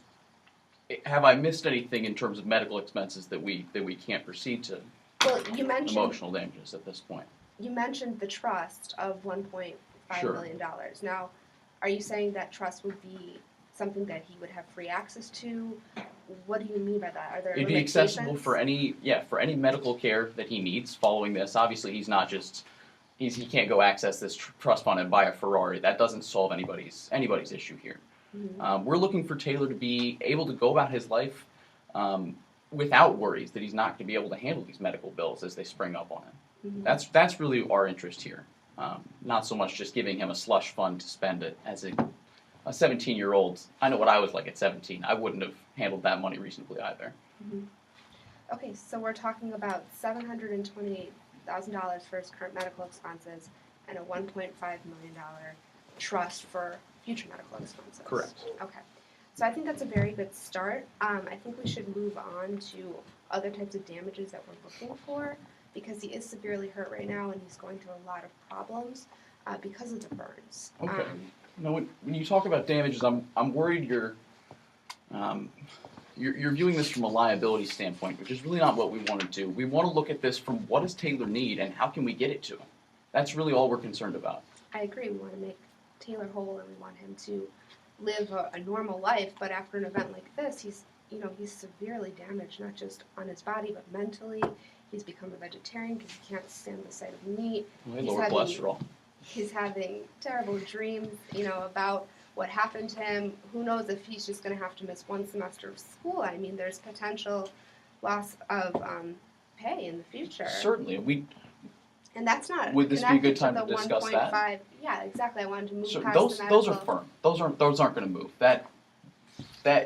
have I missed anything in terms of medical expenses that we can't proceed to Well, you mentioned emotional damages at this point? You mentioned the trust of $1.5 Sure. million. Now, are you saying that trust would be something that he would have free access to? What do you mean by that? Are there It'd be accessible for any medical care that he needs following this. Obviously, he can't go access this trust fund and buy a Ferrari. That doesn't solve anybody's issue here. Mhm. We're looking for Taylor to be able to go about his life without worries that he's not going to be able to handle these medical bills as they spring up on him. Mhm. That's really our interest here. Not so much just giving him a slush fund to spend it as a 17-year-old. I know what I was like at 17. I wouldn't have handled that money reasonably either. Okay, so we're talking about $728,000 for his current medical expenses and a $1.5 million trust for future medical expenses. Correct. Okay, so I think that's a very good start. I think we should move on to other types of damages that we're looking for because he is severely hurt right now and he's going through a lot of problems because of the burns. Okay. When you talk about damages, I'm worried you're viewing this from a liability standpoint, which is really not what we want to do. We want to look at this from what does Taylor need and how can we get it to him. That's really all we're concerned about. I agree. We want to make Taylor whole and we want him to live a normal life. But after an event like this, he's severely damaged, not just on his body but mentally. He's become a vegetarian because he can't stand the sight of meat. Lower cholesterol. He's having terrible dreams, about what happened to him. Who knows if he's just going to have to miss one semester of school? I mean, there's potential loss of pay in the future. Certainly, And that's not. Would this be a good connected time to to the discuss that? 1.5. Yeah, exactly. I wanted to move so past those the medical. those are firm. Those aren't going to move. That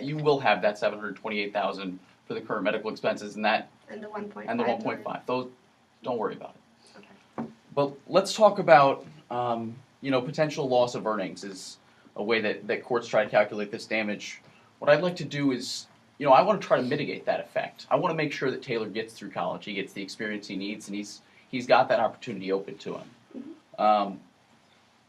you will have that $728,000 for the current medical expenses and And the 1.5. the 1.5. Don't worry about it. Okay. But let's talk about, potential loss of earnings is a way that courts try to calculate this damage. What I'd like to do is, I want to try to mitigate that effect. I want to make sure that Taylor gets through college, he gets the experience he needs, and he's got that opportunity open to him.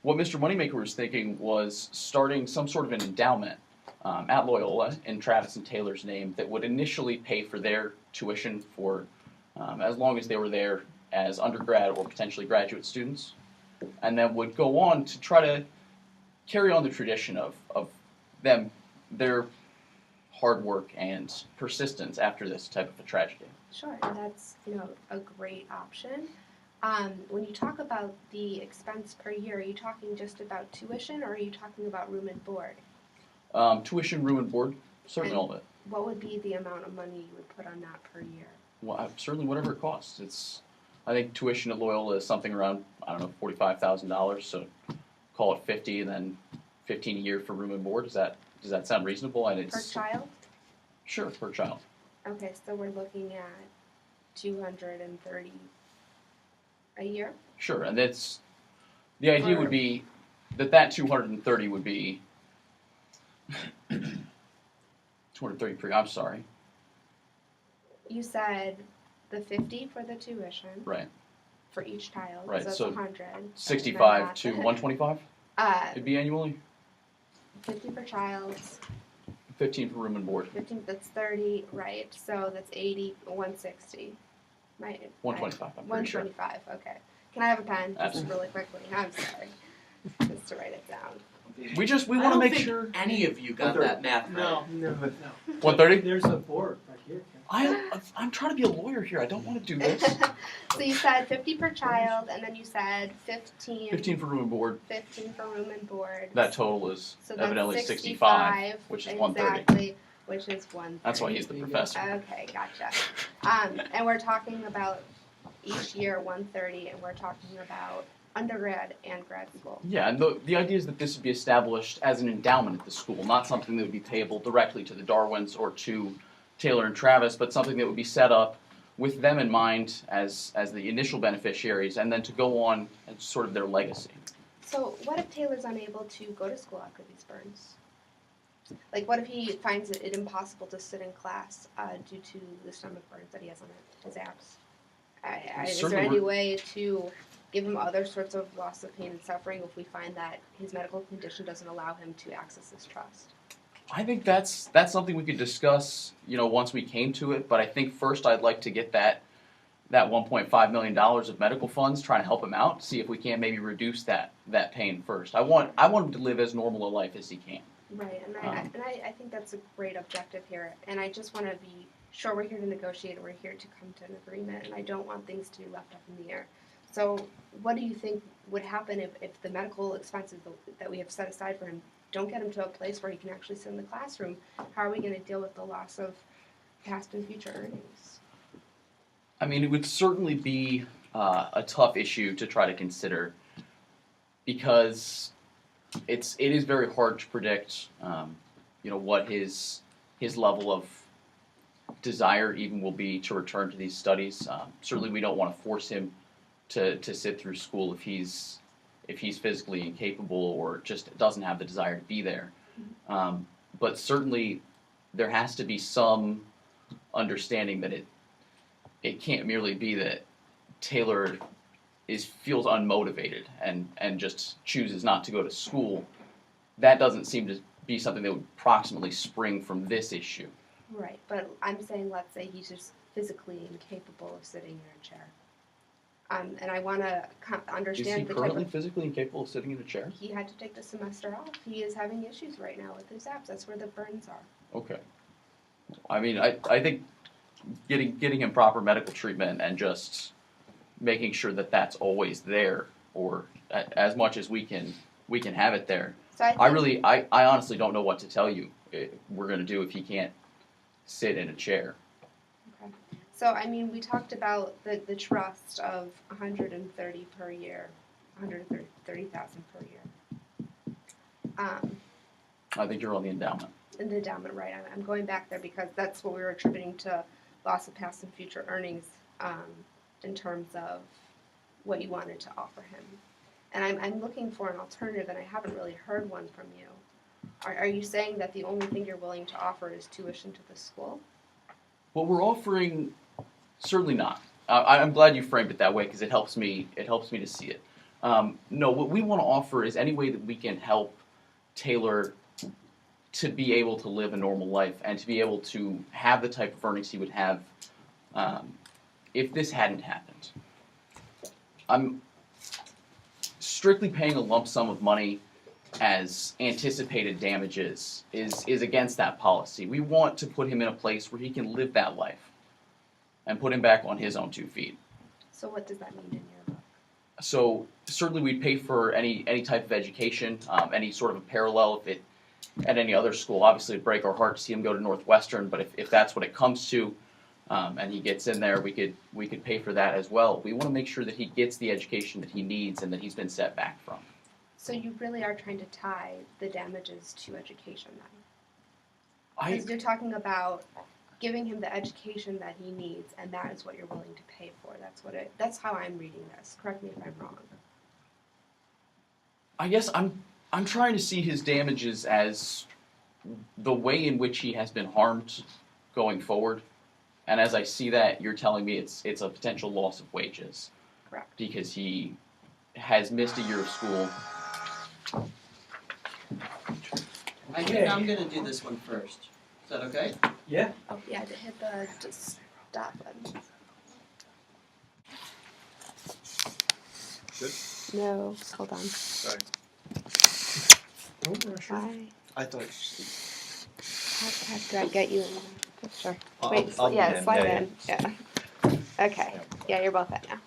What Mr. Moneymaker was thinking was starting some sort of an endowment at Loyola in Travis and Taylor's name that would initially pay for their tuition for as long as they were there as undergrad or potentially graduate students, and then would go on to try to carry on the tradition of their hard work and persistence after this type of a tragedy. Sure, and that's a great option. When you talk about the expense per year, are you talking just about tuition, or are you talking about room and board? Tuition, room and board, certainly all of it. What would be the amount of money you would put on that per year? Well, certainly whatever it costs. I think tuition at Loyola is something around, $45,000. So call it 50, and then 15 a year for room and board. Does that sound reasonable? And Per child? Sure, per child. Okay, so we're looking at 230 a year. Sure, and the idea would be that 230 would be 230 per. I'm sorry. You said the 50 for the tuition. Right. For each child. Right, So that's so 100. 65 to 125. Uh, It'd be annually. 50 per child. 15 for room and board. 15. That's 30. Right. So that's 80. 160. Right. 125. I'm pretty sure. 125. Okay. Can I have a pen? Just Absolutely. really quickly. I'm sorry. Just to write it down. We I want to don't make think sure. any of you got that math right. No. 130. There's a board right here. I'm trying to be a lawyer here. I don't want to do this. So you said 50 per child, and then you said 15. 15 for room and board. 15 for room and board. That total is So that's evidently 65, which is 130. Exactly, which is 130. That's why he's the professor. Okay, gotcha. And we're talking about each year 130, and we're talking about undergrad and grad school. Yeah, and the idea is that this would be established as an endowment at the school, not something that would be payable directly to the Darwins or to Taylor and Travis, but something that would be set up with them in mind as the initial beneficiaries, and then to go on as sort of their legacy. So what if Taylor's unable to go to school after these burns? Like, what if he finds it impossible to sit in class due to the stomach burns that he has on his abs? Is there Certainly any way to give him other sorts of loss of pain and suffering if we find that his medical condition doesn't allow him to access this trust? I think that's something we could discuss, once we came to it. But I think first I'd like to get that $1.5 million of medical funds, trying to help him out, see if we can maybe reduce that pain first. I want him to live as normal a life as he can. Right, and I think that's a great objective here. And I just want to be sure we're here to negotiate, and we're here to come to an agreement, and I don't want things to be left up in the air. So what do you think would happen if the medical expenses that we have set aside for him don't get him to a place where he can actually sit in the classroom? How are we going to deal with the loss of past and future earnings? I mean, it would certainly be a tough issue to try to consider, because it is very hard to predict, what his level of desire even will be to return to these studies. Certainly, we don't want to force him to sit through school if he's physically incapable or just doesn't have the desire to be there. But certainly, there has to be some understanding that it can't merely be that Taylor feels unmotivated and just chooses not to go to school. That doesn't seem to be something that would proximately spring from this issue. Right, but I'm saying, let's say he's just physically incapable of sitting in a chair. And I want to understand Is he the currently type of, physically incapable of sitting in a chair? he had to take the semester off. He is having issues right now with his abs. That's where the burns are. Okay. I mean, I think getting him proper medical treatment and just making sure that that's always there, or as much as we can have it there. So I think, I honestly don't know what to tell you we're going to do if he can't sit in a chair. So, I mean, we talked about the trust of 130 per year, 130,000 per year. I think you're on the endowment. In the endowment, right? I'm going back there because that's what we were attributing to loss of past and future earnings in terms of what you wanted to offer him. And I'm looking for an alternative, and I haven't really heard one from you. Are you saying that the only thing you're willing to offer is tuition to the school? What we're offering, certainly not. I'm glad you framed it that way because it helps me to see it. No, what we want to offer is any way that we can help Taylor to be able to live a normal life and to be able to have the type of earnings he would have if this hadn't happened. I'm strictly paying a lump sum of money as anticipated damages is against that policy. We want to put him in a place where he can live that life and put him back on his own 2 feet. So what does that mean in your book? So certainly we'd pay for any type of education, any sort of a parallel if it at any other school. Obviously it'd break our heart to see him go to Northwestern, but if that's what it comes to, and he gets in there, we could pay for that as well. We want to make sure that he gets the education that he needs and that he's been set back from. So you really are trying to tie the damages to education then? Because you're talking about giving him the education that he needs, and that is what you're willing to pay for. That's how I'm reading this. Correct me if I'm wrong. I guess I'm trying to see his damages as the way in which he has been harmed going forward. And as I see that, you're telling me it's a potential loss of wages. Correct. Because he has missed a year of school. I think I'm gonna do this one first. Is that okay? Yeah. Oh yeah, to hit the stop button. Good? No, hold on. Sorry. Oh, sure. Why? I thought. How did I get you in the picture? Wait, I'll be yeah, in. slide Yeah, in. Yeah. Okay. Yeah, you're both in now.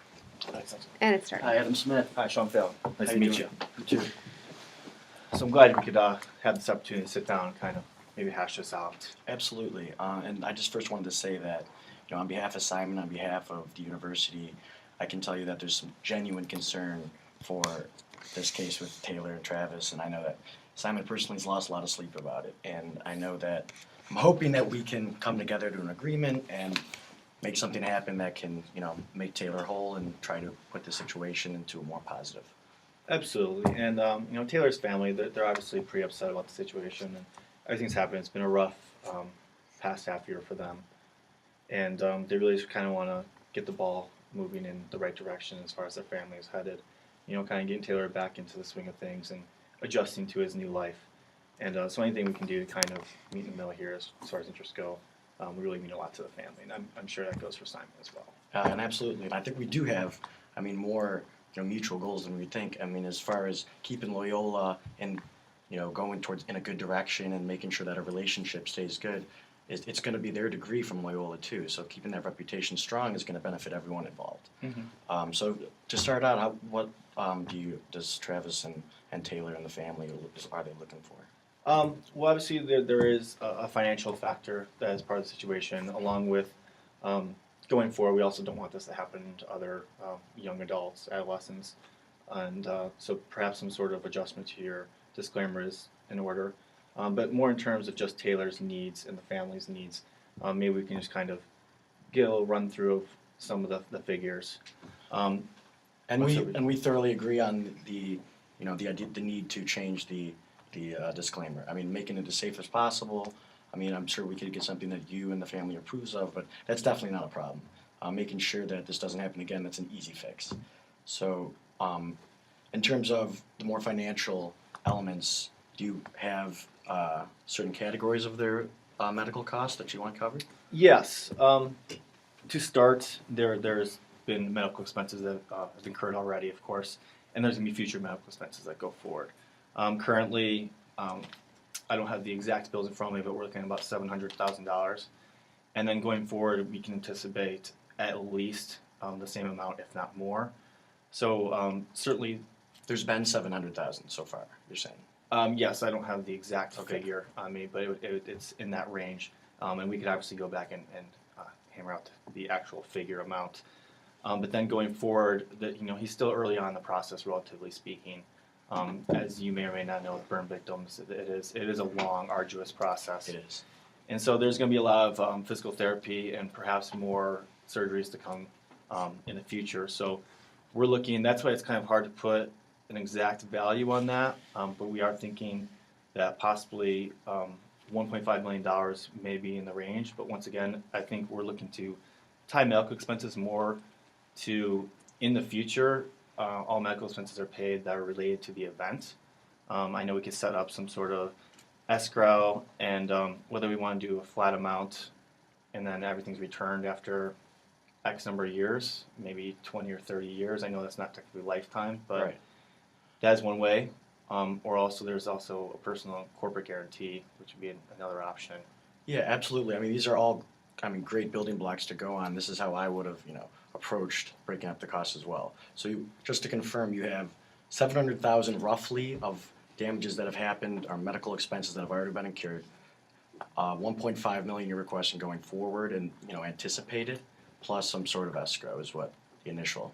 And it's starting. Hi, Adam Smith. Hi, Sean Phil. Nice How to you meet doing? you. You too. So I'm glad we could have this opportunity to sit down and kind of maybe hash this out. Absolutely, and I just first wanted to say that, on behalf of Simon, on behalf of the university, I can tell you that there's some genuine concern for this case with Taylor and Travis, and I know that Simon personally has lost a lot of sleep about it, and I know that I'm hoping that we can come together to an agreement and make something happen that can, make Taylor whole and try to put the situation into a more positive. Absolutely, and Taylor's family, they're obviously pretty upset about the situation, and everything's happened. It's been a rough past half year for them, and they really just kind of want to get the ball moving in the right direction as far as their family is headed. Kind of getting Taylor back into the swing of things and adjusting to his new life. And so anything we can do to kind of meet in the middle here as far as interests go, we really mean a lot to the family, and I'm sure that goes for Simon as well. And absolutely, and I think we do have, more mutual goals than we think. As far as keeping Loyola and going towards in a good direction and making sure that a relationship stays good, it's going to be their degree from Loyola too. So keeping that reputation strong is going to benefit everyone involved. Mm-hmm. So to start out, what does Travis and Taylor and the family are they looking for? Well, obviously there is a financial factor that is part of the situation, along with going forward. We also don't want this to happen to other young adults, adolescents, and so perhaps some sort of adjustment to your disclaimer is in order. But more in terms of just Taylor's needs and the family's needs, maybe we can just kind of get a little run through of some of the figures. And we thoroughly agree on the idea, the need to change the disclaimer. Making it as safe as possible. I'm sure we could get something that you and the family approves of, but that's definitely not a problem. Making sure that this doesn't happen again, that's an easy fix. So, in terms of the more financial elements, do you have certain categories of their medical costs that you want covered? Yes. To start, there's been medical expenses that have incurred already, of course, and there's going to be future medical expenses that go forward. Currently, I don't have the exact bills in front of me, but we're looking at about $700,000. And then going forward, we can anticipate at least the same amount, if not more. So certainly, There's been 700,000 so far, you're saying? yes, I don't have the exact figure on me, but it's in that range. And we could obviously go back and hammer out the actual figure amount. But then going forward, he's still early on in the process, relatively speaking. As you may or may not know, with burn victims, it is a long, arduous process. It is. And so there's going to be a lot of physical therapy and perhaps more surgeries to come in the future. So we're looking. That's why it's kind of hard to put an exact value on that. But we are thinking that possibly $1.5 million may be in the range. But once again, I think we're looking to tie medical expenses more to in the future. All medical expenses are paid that are related to the event. I know we could set up some sort of escrow, and whether we want to do a flat amount and then everything's returned after X number of years, maybe 20 or 30 years. I know that's not technically lifetime, but Right. that is one way. Or also there's also a personal corporate guarantee, which would be another option. Yeah, absolutely. I mean, these are all, great building blocks to go on. This is how I would have, approached breaking up the costs as well. So just to confirm, you have 700,000 roughly of damages that have happened, or medical expenses that have already been incurred. 1.5 million you're requesting going forward and, anticipated, plus some sort of escrow is what the initial.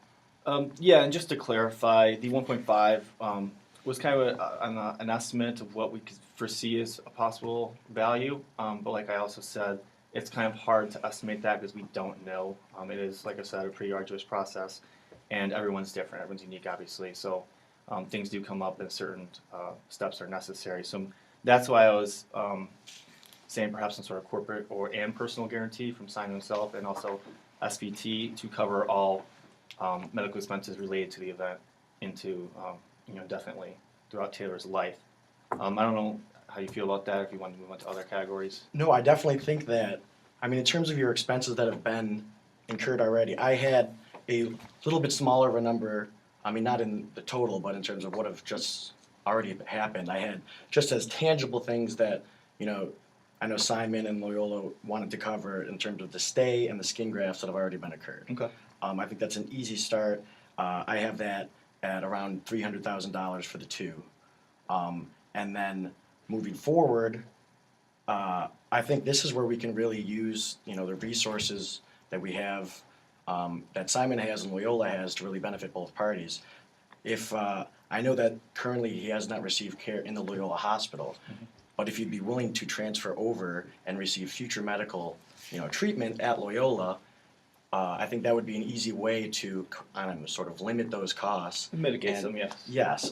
Yeah, and just to clarify, the 1.5 was kind of an estimate of what we could foresee as a possible value. But like I also said, it's kind of hard to estimate that because we don't know. It is, like I said, a pretty arduous process, and everyone's different. Everyone's unique, obviously. So things do come up, and certain steps are necessary. So that's why I was saying perhaps some sort of corporate and personal guarantee from Simon himself, and also SVT to cover all medical expenses related to the event into definitely throughout Taylor's life. I don't know how you feel about that, if you want to move on to other categories. No, I definitely think that, in terms of your expenses that have been incurred already, I had a little bit smaller of a number, not in the total, but in terms of what have just already happened. I had just as tangible things that, I know Simon and Loyola wanted to cover in terms of the stay and the skin grafts that have already been occurred. Okay. I think that's an easy start. I have that at around $300,000 for the two. And then moving forward, I think this is where we can really use, the resources that we have, that Simon has and Loyola has to really benefit both parties. If I know that currently he has not received care in the Loyola hospital, but if you'd be willing to transfer over and receive future medical, treatment at Loyola, I think that would be an easy way to, sort of limit those costs. Mitigate them, yes. Yes.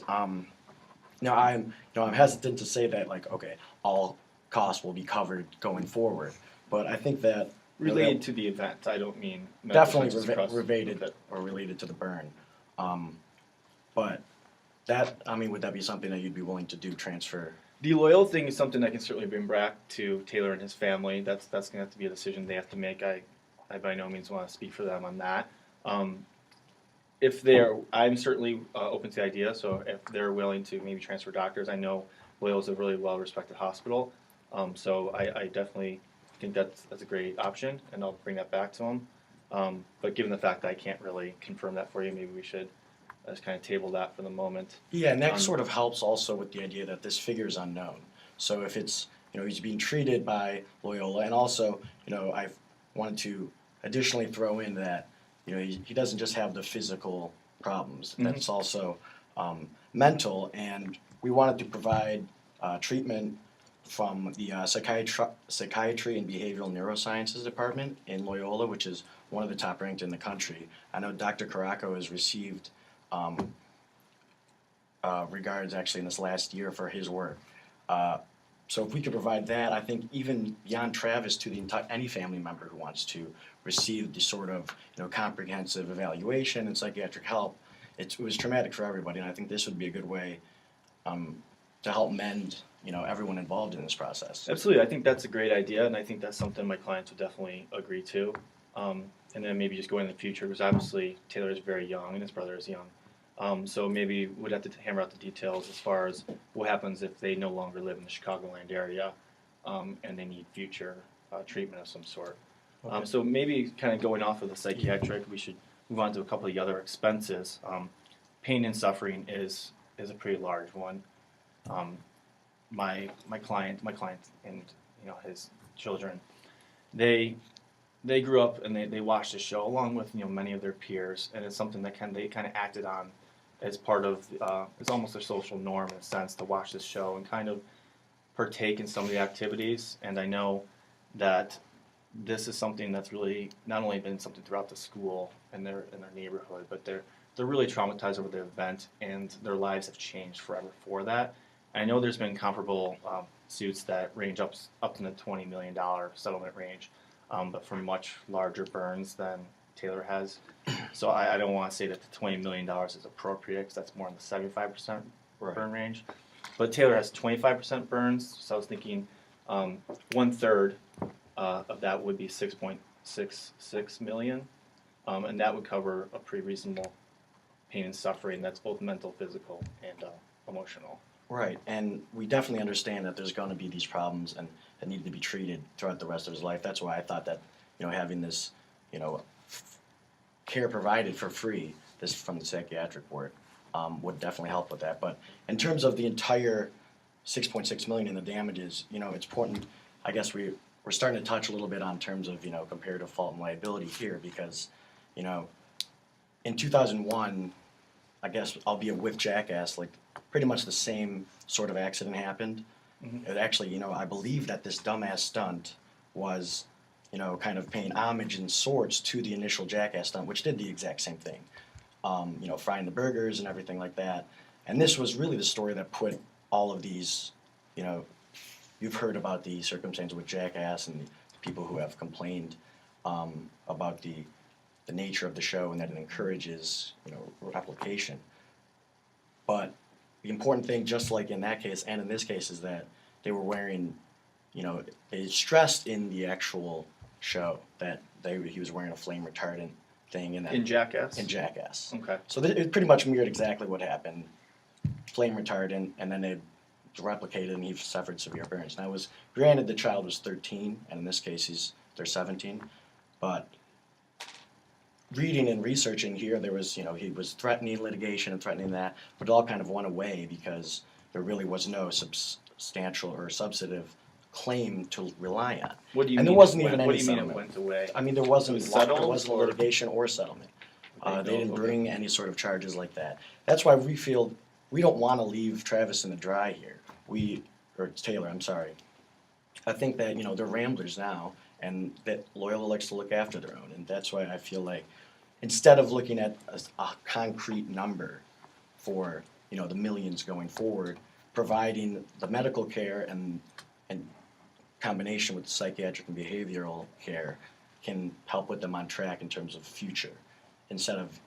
Now I'm hesitant to say that okay, all costs will be covered going forward, but I think that Related to the event, I don't mean medical definitely expenses across- related Okay. or related to the burn. But that would that be something that you'd be willing to do transfer? The Loyola thing is something I can certainly bring back to Taylor and his family. That's going to have to be a decision they have to make. I by no means want to speak for them on that. If they're, I'm certainly open to the idea. So if they're willing to maybe transfer doctors, I know Loyola's a really well-respected hospital. So I definitely think that's a great option, and I'll bring that back to them. But given the fact that I can't really confirm that for you, maybe we should just kind of table that for the moment. Yeah, and that sort of helps also with the idea that this figure is unknown. So if it's, he's being treated by Loyola, and also, I've wanted to additionally throw in that, he doesn't just have the physical problems. Mm-hmm. That's also mental, and we wanted to provide treatment from the Psychiatry and Behavioral Neurosciences Department in Loyola, which is one of the top ranked in the country. I know Dr. Caraco has received regards actually in this last year for his work. So if we could provide that, I think even beyond Travis to any family member who wants to receive the sort of comprehensive evaluation and psychiatric help, it was traumatic for everybody, and I think this would be a good way to help mend everyone involved in this process. Absolutely, I think that's a great idea, and I think that's something my clients would definitely agree to. And then maybe just going in the future, because obviously Taylor is very young and his brother is young. So maybe we'd have to hammer out the details as far as what happens if they no longer live in the Chicagoland area and they need future treatment of some sort. Okay. So maybe kind of going off of the psychiatric, we should move on to a couple of the other expenses. Pain and suffering is a pretty large one. My client and his children, they grew up and they watched the show along with many of their peers, and it's something that they kind of acted on as part of it's almost a social norm in a sense to watch this show and kind of partake in some of the activities. And I know that this is something that's really not only been something throughout the school and their neighborhood, but they're really traumatized over the event, and their lives have changed forever for that. And I know there's been comparable suits that range up in the $20 million settlement range, but for much larger burns than Taylor has. So I don't want to say that the $20 million is appropriate, because that's more in the 75% burn range. But Taylor has 25% burns, so I was thinking 1/3 of that would be 6.66 million, and that would cover a pretty reasonable pain and suffering that's both mental, physical, and emotional. Right, and we definitely understand that there's going to be these problems and that need to be treated throughout the rest of his life. That's why I thought that, having this, care provided for free, this from the psychiatric ward, would definitely help with that. But in terms of the entire 6.6 million in the damages, it's important. I guess we're starting to touch a little bit on terms of comparative fault and liability here, because in 2001, I guess, albeit with Jackass, like pretty much the same sort of accident happened. It actually, I believe that this dumbass stunt was, kind of paying homage in sorts to the initial Jackass stunt, which did the exact same thing. Frying the burgers and everything like that. And this was really the story that put all of these, you've heard about the circumstances with Jackass and the people who have complained about the nature of the show and that it encourages, replication. But the important thing, just like in that case and in this case, is that they were wearing, they stressed in the actual show that he was wearing a flame retardant thing In Jackass? In Jackass. Okay. So it pretty much mirrored exactly what happened. Flame retardant, and then it replicated, and he suffered severe burns. Now, granted the child was 13, and in this case they're 17, but reading and researching here, there was, he was threatening litigation and threatening that, but it all kind of went away because there really was no substantial or substantive claim to rely on. What do you and mean? there wasn't even any What do you mean it settlement. went away? I mean, there wasn't It was settled, litigation or settlement. Okay, They didn't okay. bring any sort of charges like that. That's why we feel we don't want to leave Travis in the dry here. Or Taylor, I'm sorry. I think that, they're ramblers now, and that Loyola likes to look after their own. And that's why I feel like instead of looking at a concrete number for, the millions going forward, providing the medical care and combination with the psychiatric and behavioral care can help put them on track in terms of future, instead of,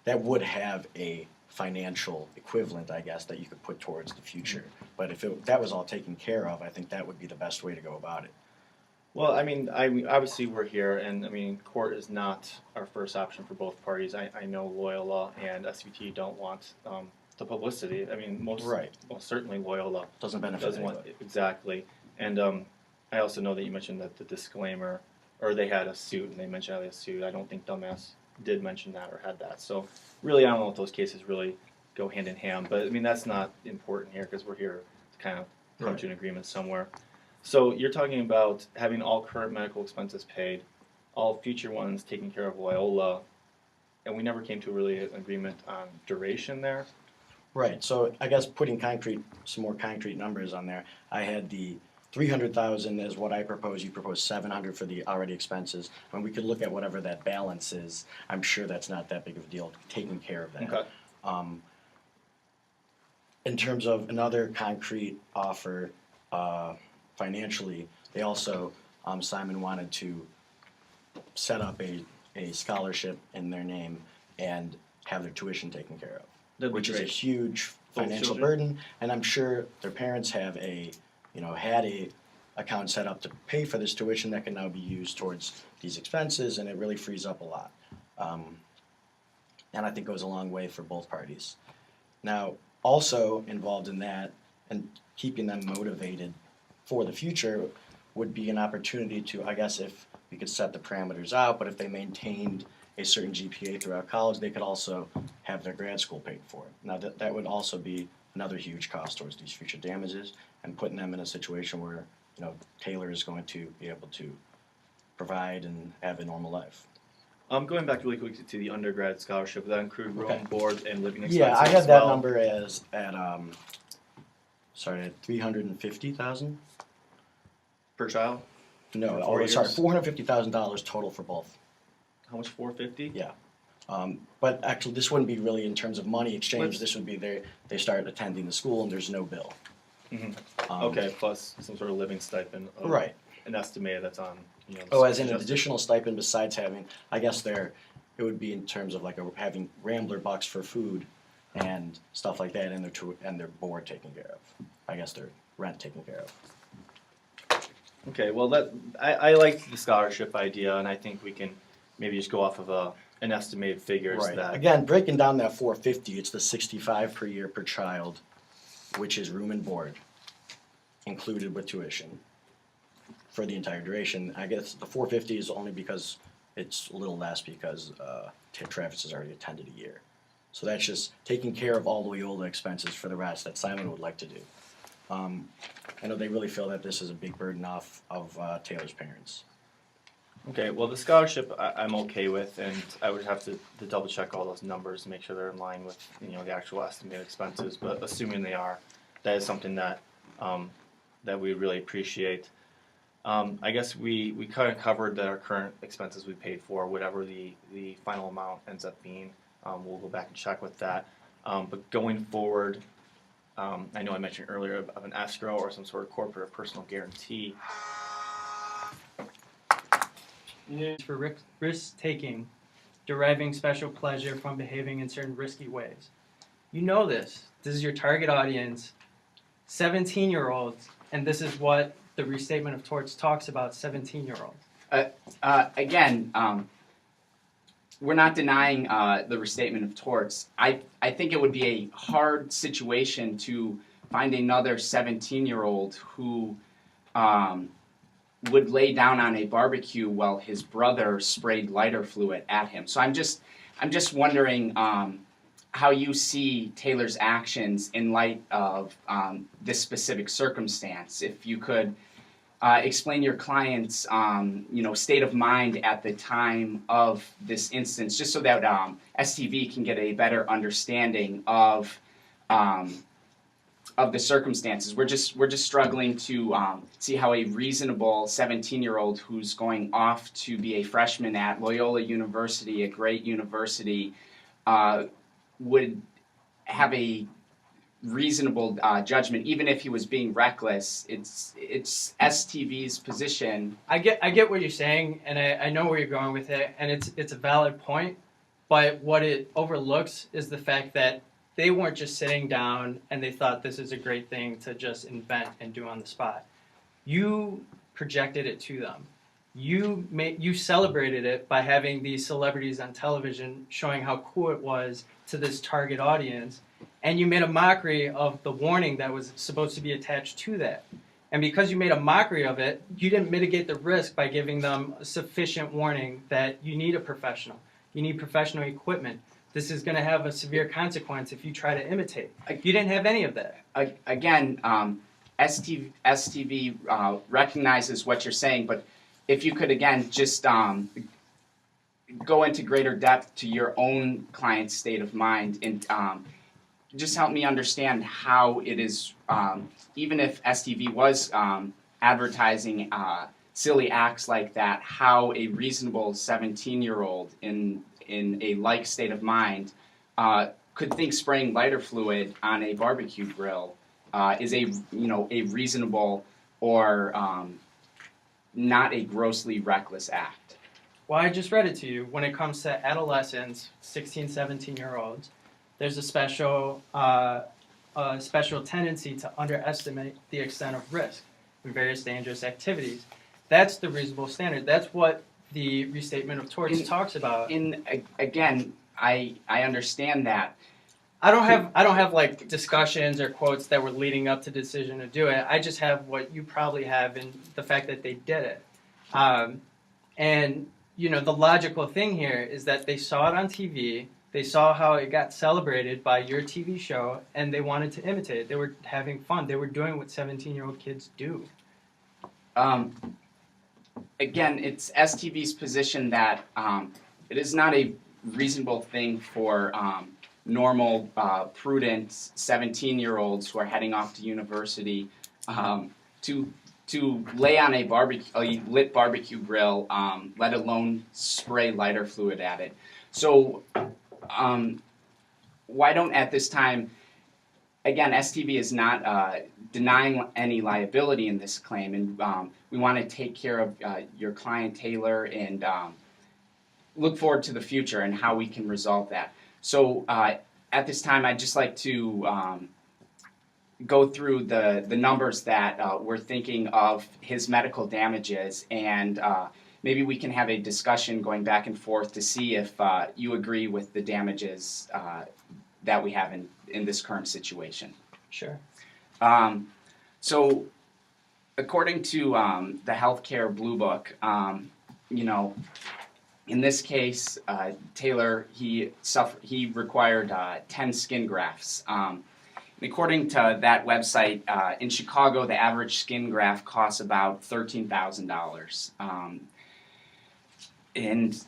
that would have a financial equivalent, I guess, that you could put towards the future. But if that was all taken care of, I think that would be the best way to go about it. Well, I mean, obviously we're here, and I mean, court is not our first option for both parties. I know Loyola and SVT don't want the publicity. I mean, most certainly Loyola Doesn't benefit doesn't want anybody. exactly. And I also know that you mentioned that the disclaimer, or they had a suit, and they mentioned how they had a suit. I don't think Dumbass did mention that or had that. So really, I don't know if those cases really go hand in hand. But I mean, that's not important here because we're here to kind of come to an agreement somewhere. So you're talking about having all current medical expenses paid, all future ones taken care of Loyola, and we never came to really an agreement on duration there. Right. So I guess putting some more concrete numbers on there. I had the 300,000 is what I propose. You propose 700 for the already expenses. And we could look at whatever that balance is. I'm sure that's not that big of a deal. Taking care of that. Okay. In terms of another concrete offer, financially, they also Simon wanted to set up a scholarship in their name and have their tuition taken care of. That'd be Which is a great. huge Both financial children? burden, and I'm sure their parents have had a account set up to pay for this tuition that can now be used towards these expenses, and it really frees up a lot. And I think goes a long way for both parties. Now, also involved in that and keeping them motivated for the future would be an opportunity to, I guess, if we could set the parameters out, but if they maintained a certain GPA throughout college, they could also have their grad school paid for. Now, that would also be another huge cost towards these future damages and putting them in a situation where, Taylor is going to be able to provide and have a normal life. Going back really quickly to the undergrad scholarship, that include room, Okay. board, and living expenses. Yeah, I as had that well? number at 350,000 Per child? No, For 4 oh, sorry, years? $450,000 total for both. How much? 450? Yeah. But actually, this wouldn't be really in terms of money exchange. Let's- This would be they start attending the school and there's no bill. Mhm. Um, Okay, plus some sort of living stipend. Of Right. An estimated that's on. You know, Oh, as in an suggested. additional stipend besides having, I guess it would be in terms of like having Rambler bucks for food and stuff like that, and their board taken care of. I guess their rent taken care of. Okay, well I like the scholarship idea, and I think we can maybe just go off of an estimated figures Right. that. Again, breaking down that 450, it's the 65 per year per child, which is room and board, included with tuition for the entire duration. I guess the 450 is only because it's a little less because Travis has already attended a year. So that's just taking care of all the Loyola expenses for the rest that Simon would like to do. I know they really feel that this is a big burden off of Taylor's parents. Okay, well the scholarship I'm okay with, and I would have to double check all those numbers to make sure they're in line with the actual estimated expenses. But assuming they are, that is something that that we really appreciate. I guess we kind of covered that our current expenses we paid for, whatever the final amount ends up being. We'll go back and check with that. But going forward, I know I mentioned earlier of an escrow or some sort of corporate or personal guarantee. For risk taking, deriving special pleasure from behaving in certain risky ways. You know this. This is your target audience, 17-year-olds, and this is what the restatement of torts talks about 17-year-olds. Again, we're not denying the restatement of torts. I think it would be a hard situation to find another 17-year-old who would lay down on a barbecue while his brother sprayed lighter fluid at him. So I'm just wondering how you see Taylor's actions in light of this specific circumstance. If you could explain your client's state of mind at the time of this instance, just so that STV can get a better understanding of the circumstances. We're just struggling to see how a reasonable 17-year-old who's going off to be a freshman at Loyola University, a great university, would have a reasonable judgment, even if he was being reckless. It's STV's position. I get what you're saying, and I know where you're going with it, and it's a valid point. But what it overlooks is the fact that they weren't just sitting down and they thought this is a great thing to just invent and do on the spot. You projected it to them. You celebrated it by having these celebrities on television showing how cool it was to this target audience, and you made a mockery of the warning that was supposed to be attached to that. And because you made a mockery of it, you didn't mitigate the risk by giving them a sufficient warning that you need a professional. You need professional equipment. This is going to have a severe consequence if you try to imitate. You didn't have any of that. Again, STV recognizes what you're saying, but if you could, again, just go into greater depth to your own client's state of mind and just help me understand how it is, even if STV was advertising silly acts like that, how a reasonable 17-year-old in a like state of mind could think spraying lighter fluid on a barbecue grill is a reasonable or not a grossly reckless act. Well, I just read it to you. When it comes to adolescents, 16, 17-year-olds, there's a special tendency to underestimate the extent of risk in various dangerous activities. That's the reasonable standard. That's what the restatement of torts talks about. Again, I understand that. I don't have like discussions or quotes that were leading up to the decision to do it. I just have what you probably have in the fact that they did it. And the logical thing here is that they saw it on TV. They saw how it got celebrated by your TV show, and they wanted to imitate it. They were having fun. They were doing what 17-year-old kids do. Again, it's STV's position that it is not a reasonable thing for normal, prudent 17-year-olds who are heading off to university to to lay on a lit barbecue grill, let alone spray lighter fluid at it. So why don't at this time, again, STV is not denying any liability in this claim, and we want to take care of your client Taylor and look forward to the future and how we can resolve that. So at this time, I'd just like to go through the numbers that we're thinking of his medical damages, and maybe we can have a discussion going back and forth to see if you agree with the damages that we have in this current situation. Sure. So according to the Healthcare Blue Book, in this case, Taylor, he required 10 skin grafts. According to that website, in Chicago, the average skin graft costs about $13,000. And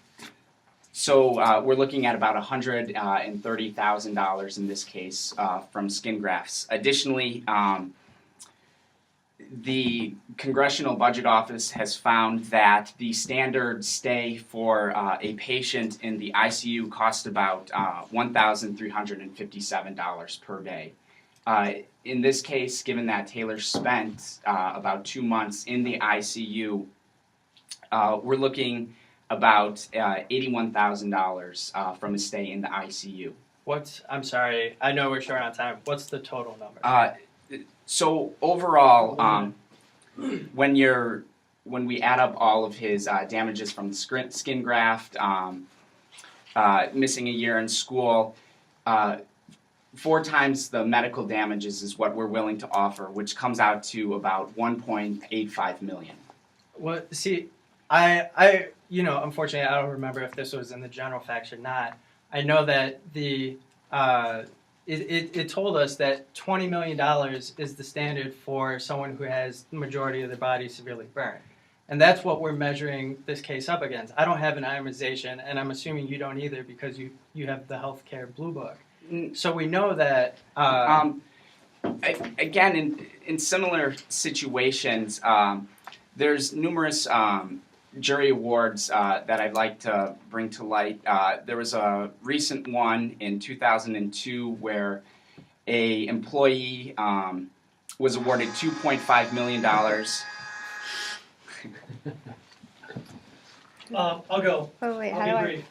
so we're looking at about $130,000 in this case from skin grafts. Additionally, the Congressional Budget Office has found that the standard stay for a patient in the ICU costs about $1,357 per day. In this case, given that Taylor spent about 2 months in the ICU, we're looking about $81,000 from his stay in the ICU. I'm sorry, I know we're short on time. What's the total number? So overall, when we add up all of his damages from the skin graft, missing a year in school, 4 times the medical damages is what we're willing to offer, which comes out to about $1.85 million. Well, see, unfortunately, I don't remember if this was in the general facts or not. I know that it told us that $20 million is the standard for someone who has the majority of their body severely burned. And that's what we're measuring this case up against. I don't have an itemization, and I'm assuming you don't either because you have the Healthcare Blue Book. So we know that... Again, in similar situations, there's numerous jury awards that I'd like to bring to light. There was a recent one in 2002 where a employee was awarded $2.5 million. I'll go. Oh wait, I'll how be do I? brief.